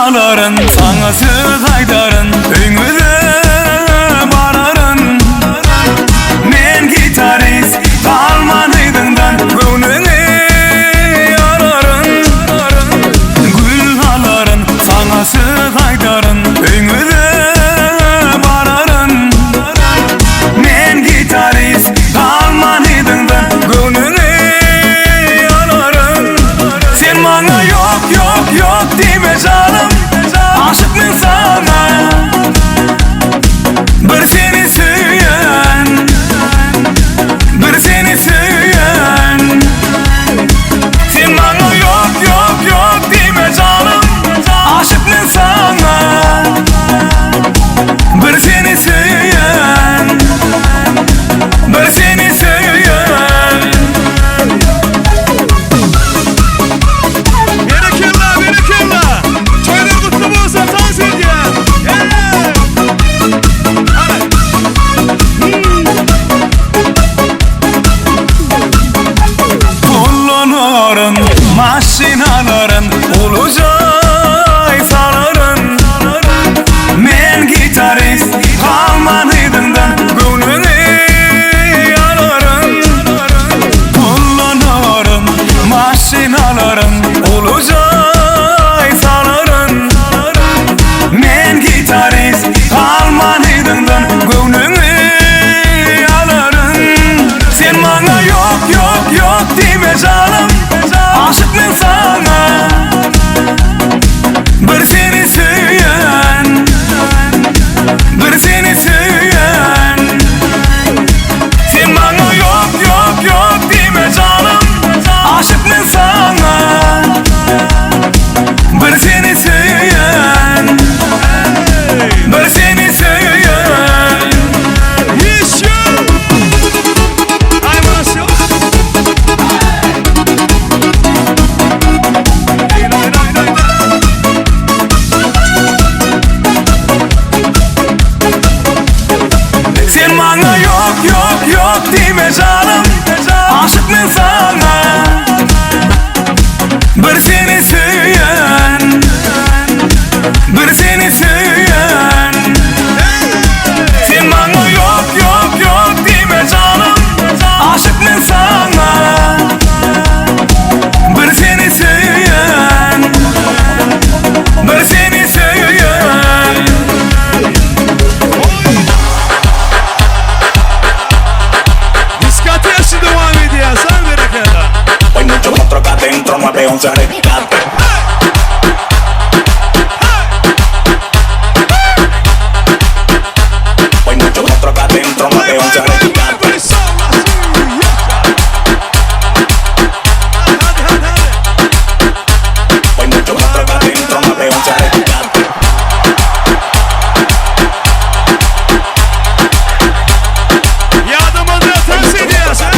aların sana söz aydarın öňüde bararın men gitarist kalmanydyňdan göwnüňi ararın gül aların sana söz aydarın öňüde bararın men gitarist kalmanydyňdan göwnüňi ararın sen maňa yok yok yok dime canım aşıkmın sana bir seni söyleyen bir seni söyleyen sen maňa yok yok yok dime canım aşıkmın sana bir seni söyleyen bir seni söyleyen Berekella toylar kutlu bolsa tans edýär kullanarın maşinaların ulujay sararın men gitarist kalmanydyňdan göwnüňi ararın kullanarın maşinaların ulujay sararın men gitarist kalmanydyňdan göwnüňi ararın sen maňa yok yok yok dime canım aşıkmın sana bir seni söyleyen bir seni söyleyen sen maňa yok yok yok dime canım aşıkmın sana bir seni söyleyen bir seni söyleyen sen maňa yok yok yok dime canım aşıkmın sana bir seni söyleyen bir seni söyleyen sen maňa yok yok yok dime canım aşıkmın sana bir seni söyleyen bir seni söyleyen Discoteca devam ediyor sen berekella Hay mucho otro acá adentro, 911 rescate. Hay mucho otro acá adentro, 911 rescate. Hay mucho otro acá adentro, 911 rescate. Yardım adına ters ediyor sen.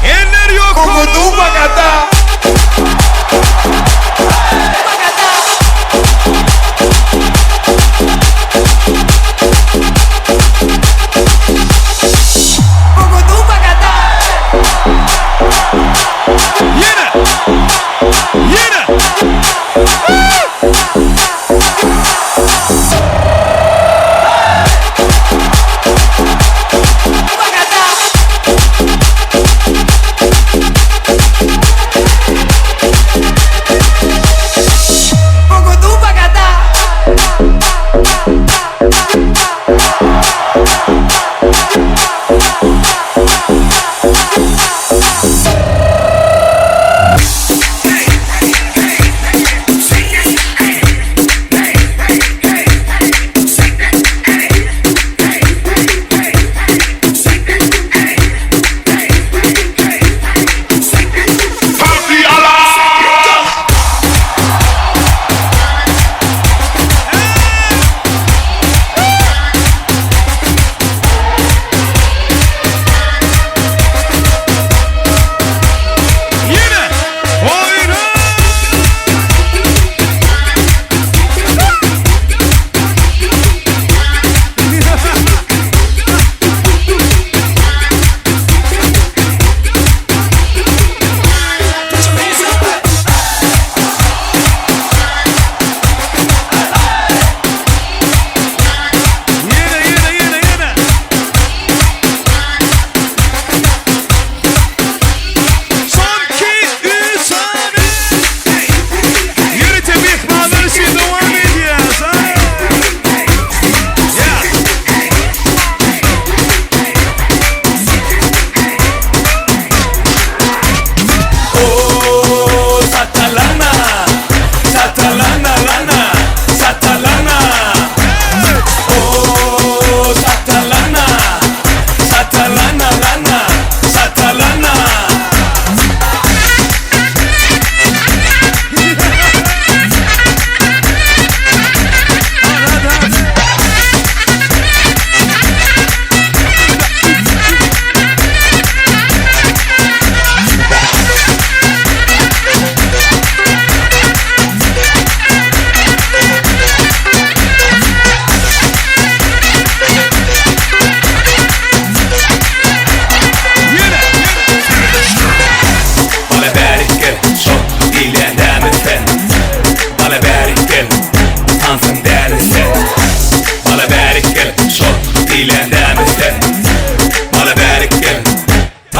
Eller yok. Como tu, Pacatá.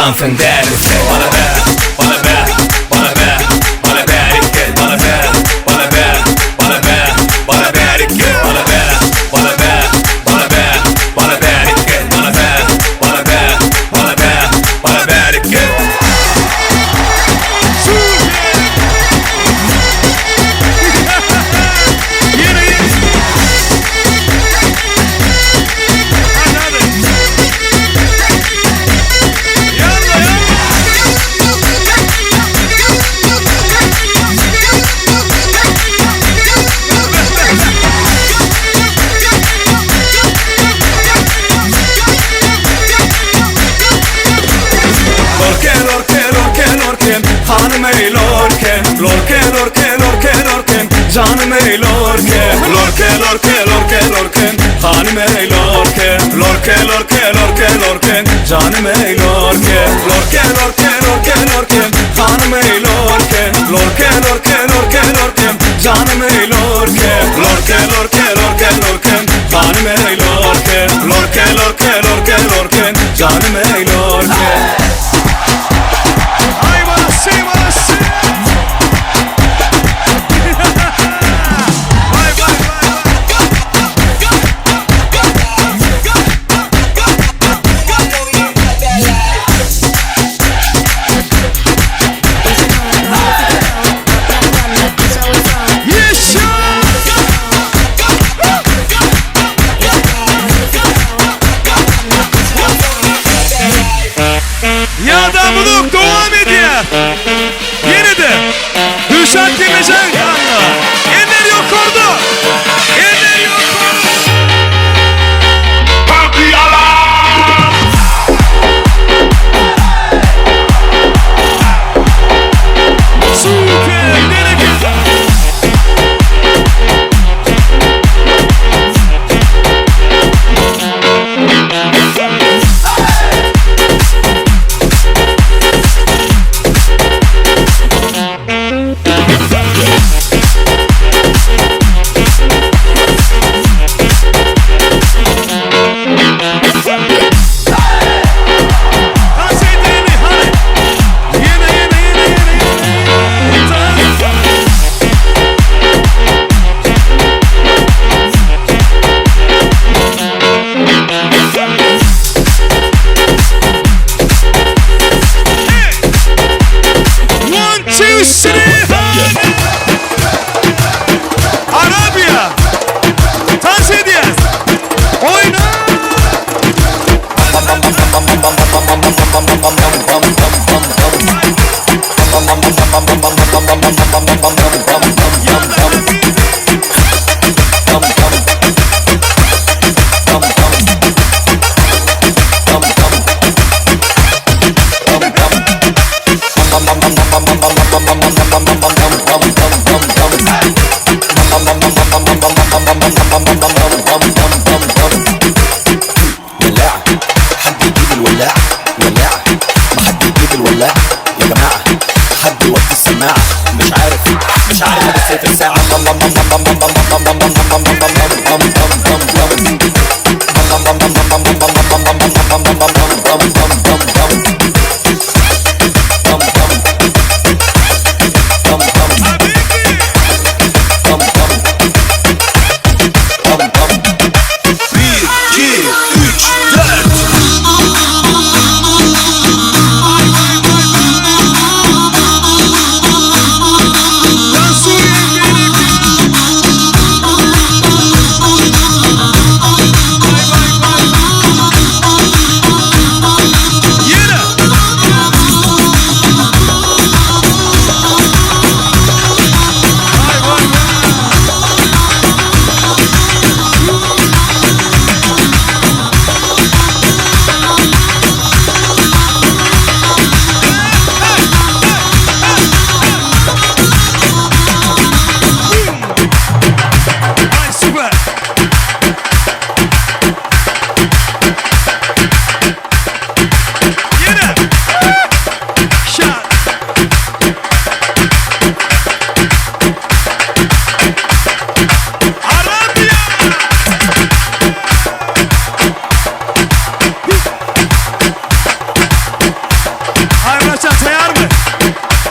something that is bana ver, bana ver, bana ver, bana ver iki, bana ver, bana ver, bana ver, bana ver iki, bana ver, bana ver, bana ver, bana ver iki, bana ver, bana ver, bana ver, bana ver iki. Hanım ey lorke, lorke, lorke, lorke, lorke, canım ey lorke, lorke, lorke, lorke, lorke, hanım ey lorke, lorke, lorke, lorke, lorke, canım ey lorke, lorke, lorke, lorke, lorke, hanım ey lorke, lorke, lorke, lorke, lorke, canım ey lorke, lorke, lorke, lorke, lorke, hanım ey lorke, lorke, lorke, lorke, lorke, canım ey lorke. Ya da bunu devam ediyor. Yine de Hüsat Gemecen kanlı. Eller yukarıda. Eller yukarıda. Parti alarm. Süper. Nereye gidiyor?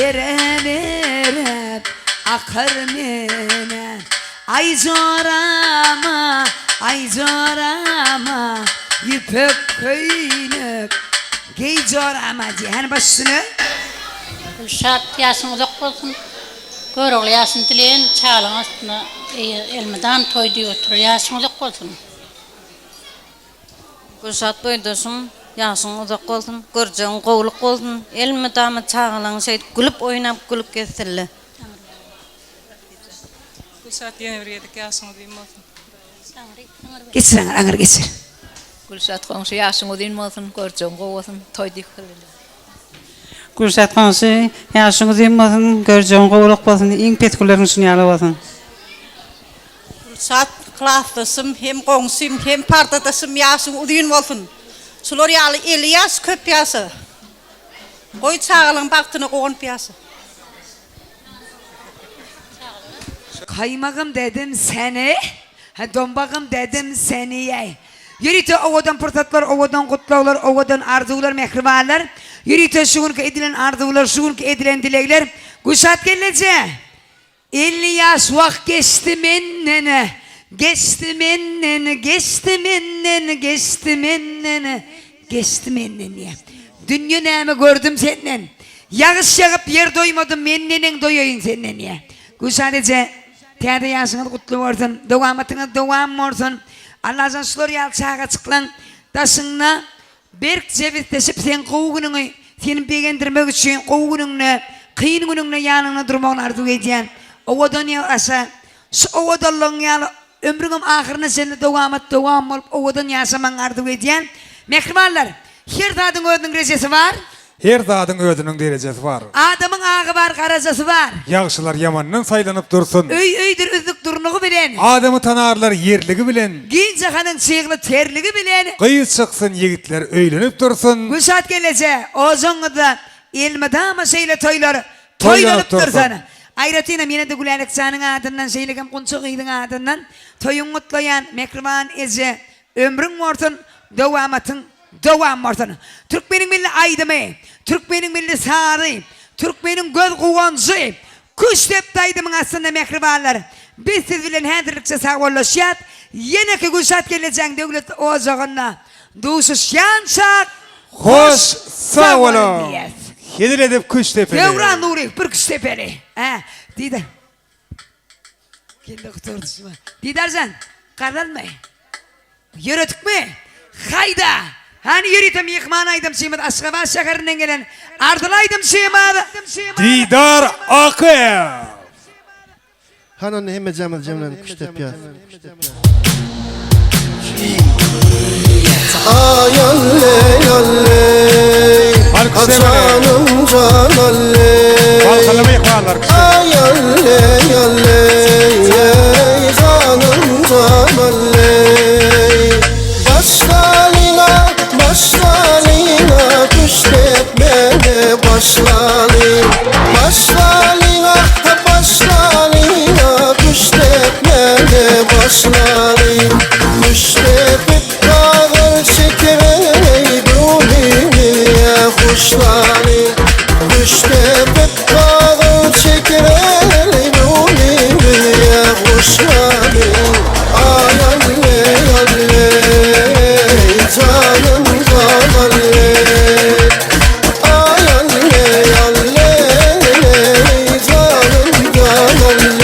Erem erem akar menen ay zorama yüpek köynük giy zorama cihan başını Gülşat yaşın uzak olsun. Görüğlü yaşın dileyen çağlan aslında elmeden toy diyor otur. Yaşın uzak olsun. Gülşat boydaşım, yaşın uzak olsun, göreceğin kovuluk olsun, elmi damı çağılan şey gülüp oynap gülüp geçsirli. Gülşat yeni bir yedik yaşını diyeyim olsun. geçir ağır geçir Gülşat komşu yaşın udin olsun, göreceğin kov olsun, toy dikili. Gülşat konuşu yaşını diyeyim olsun, göreceğin kovuluk olsun, in petkulerin sünyalı olsun. Gülşat klastasım, hem komşum, hem partadasım yaşın udin olsun. Sular yalı İlyas köp yası. Koy çağılın baktığını koğun piyası. Kaymağım dedim seni, dombağım dedim seni. Yürüte ovadan pırtatlar, ovadan kutlaular, ovadan arzular, mehribanlar. Yürüte şuğun ki edilen arzular, şuğun ki edilen dilekler. Gülşat gelece. 50 yaş vak geçti mennene. Geçti mennene, geçti mennene, geçti mennene. Geçti mennene. Dünya nemi gördüm senden. Yağış yağıp yer doymadım, mennenen doyayın senden ya. Gülşat ece. Tiyade yaşınız kutlu olsun, devamatınız devam olsun. Allah'ın sular yal çağa çıklan, taşınla berk cevizleşip sen kovuğununu, senin beğendirmek için kovuğununu, kıyın gününü yanına durmağını arzu ediyen. Ovadan ya asa, şu ovadallığın yalı, ömrünün ahırını seni devam olup ovadan yaşaman arzu ediyen. Mehribanlar, her dadın ödünün recesi var. Her zadın özünün derecesi var. Adamın ağı var, karacası var. Yağışlar yamandan saylanıp dursun. Öydir üzlük durnuğu bilen. Adamı tanarlar yerligi bilen. Genç hanın çığlı terligi bilen. Kıyız çıksın yigitler öylönüp dursun. Gülşat gelece, o zongu da ilmidama şeyle toylanıp dursun. Ayratıyla yine de gülelik sanın adından, şeylegem kunçuk iydin adından. Toyun mutlayan, mekrivan eze, ömrün mortun, devam mortun. Türkmenin milli aydımı, Türkmenin milli sarı, Türkmenin göz kuvancı, kuş tep daydımın aslında mekrivanlar. Biz siz bilen hendirlikçe sağollaşıyat, yine ki Gülşat geleceğin devlet ocağına, duşu şançak, hoş sağ olun. Yedir edip kuş tepeli. Devran Nuri, bir kuş tepeli. Didar. Kendi kuturdusu var. Didarcan, kardan mı? Yürütük mü? Hayda. Hani yürütüm yıkmanaydım şeyimad. Aşkabat şehrinin gelen ardılaydım şeyimad. Didar Akıv. Hanan hemme cemlen kuş tepiyor. Ay alley alley, canım can alley. Ay alley alley, canım can alley. Başlalina kuş tepmene başlalina. Başlalina kuş tepmene başlalina. Kuş tepip dağır çekemey ya kuşları. Kuş tepip dağır çekemey ya kuşları. Ay alley alley, canım can alley. Ay alley alley, canım can alley.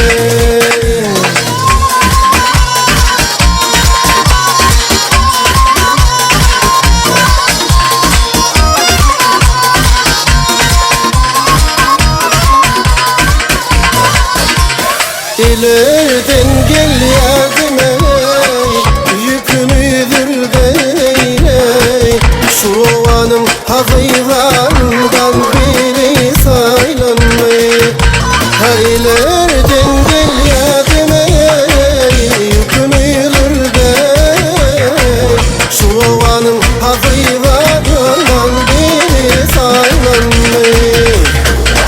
İleriden gel yardım ey, yükümüdür beyle. Şu ovanın hakıylandan biri saylanmayı. İleriden gel yardım ey, yükümüdür beyle. Şu ovanın hakıylandan biri saylanmayı.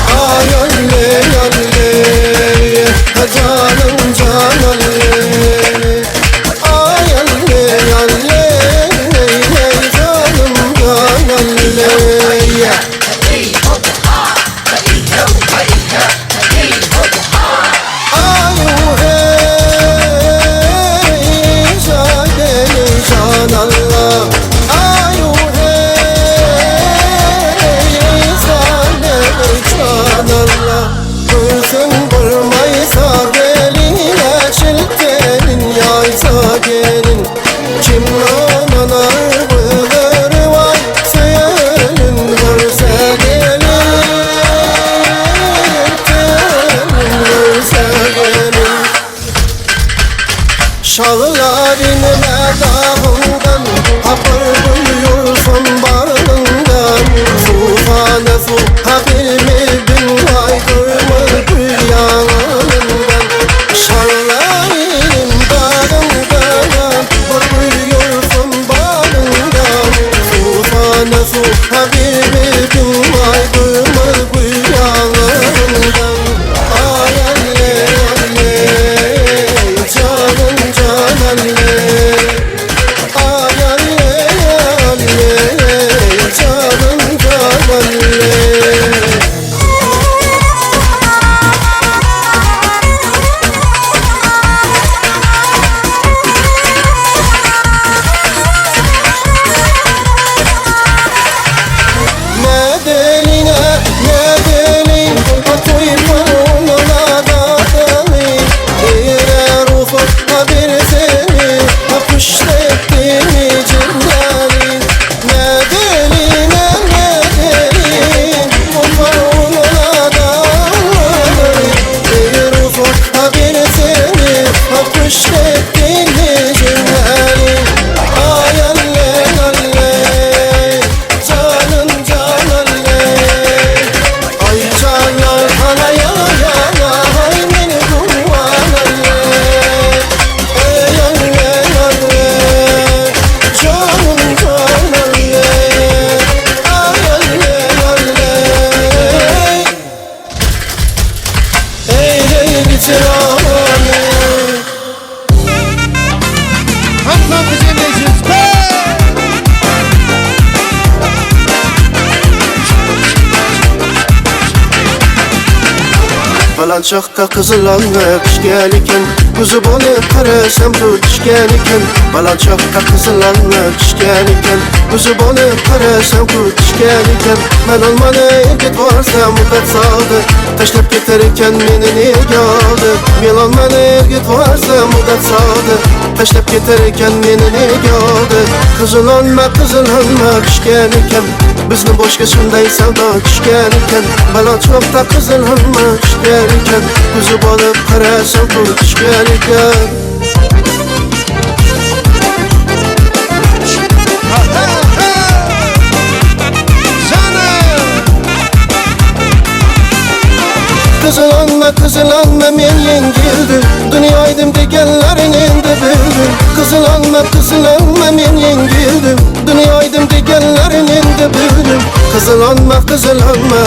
Ay alley alley, canım can alley. Ay alley alley, canım can alley. çırağını Hamza kızım meclis Balançakka kızılanmak işgeliken Kuzu bolup karasam tut işgeliken Balançakka kızılanmak işgeliken Kuzu bolup karasam tut işgeliken Ben olmalı erkek varsam mukat saldı Taşlap getirirken beni niye geldi Ben olmalı erkek varsam mukat saldı Taşlap getirirken beni niye geldi Kızılanmak işgeliken Bizning boshqa shunday savdo tushgan ekan Balançokda qizilhanmak tushgan ekan Ko'zi bo'lib qarasam pul tushgan ekan Kızılanma men yengildim Dünyaydım degenlerin endi bildim Kızılanma men yengildim Dünyaydım degenlerin endi bildim Kızılanma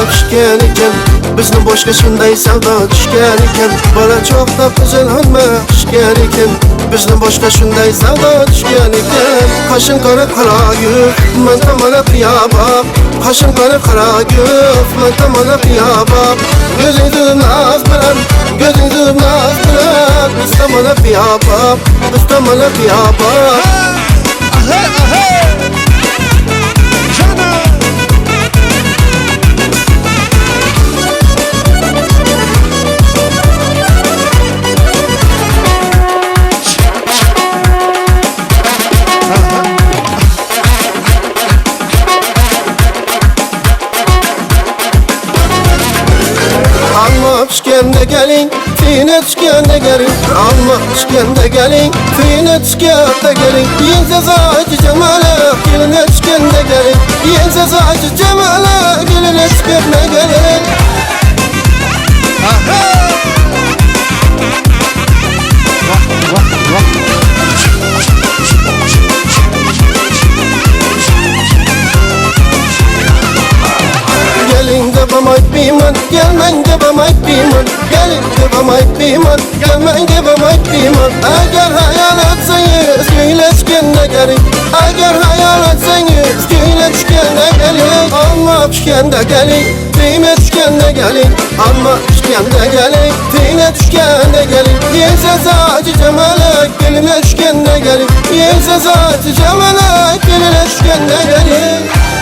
tushgan ekan Bizning boshqa shunday savdo tushgan ekan Balançokda qizilhanmak tushgan ekan Bizning boshqa shunday savdo tushgan ekan Qashin qora qarayib men tomona qiyabab Qashin qora qarayib men tomona qiyabab Gözüngizim naz bilen Gözüngizim naz bilen Biz tomona qiyabab Biz tomona qiyabab Tushganda keling, seni tushganda keling Alma tushganda keling, seni tushganda keling Yensa sochi jamala, kelini tushganda keling Yensa sochi jamala, kelini tushganda keling Gelin de aytmayman, gelmen debam aytmayman Gelin debam aytmayman, gelmen debam aytmayman Agar hayal etsangiz, kuylashganda keling Agar hayal etsangiz, kuylashganda keling Alma tushganda keling, tiyma tushganda keling Alma tushganda keling, tiyma tushganda keling Yensa sochi jamala, kelini tushganda keling Yensa sochi jamala, kelini tushganda keling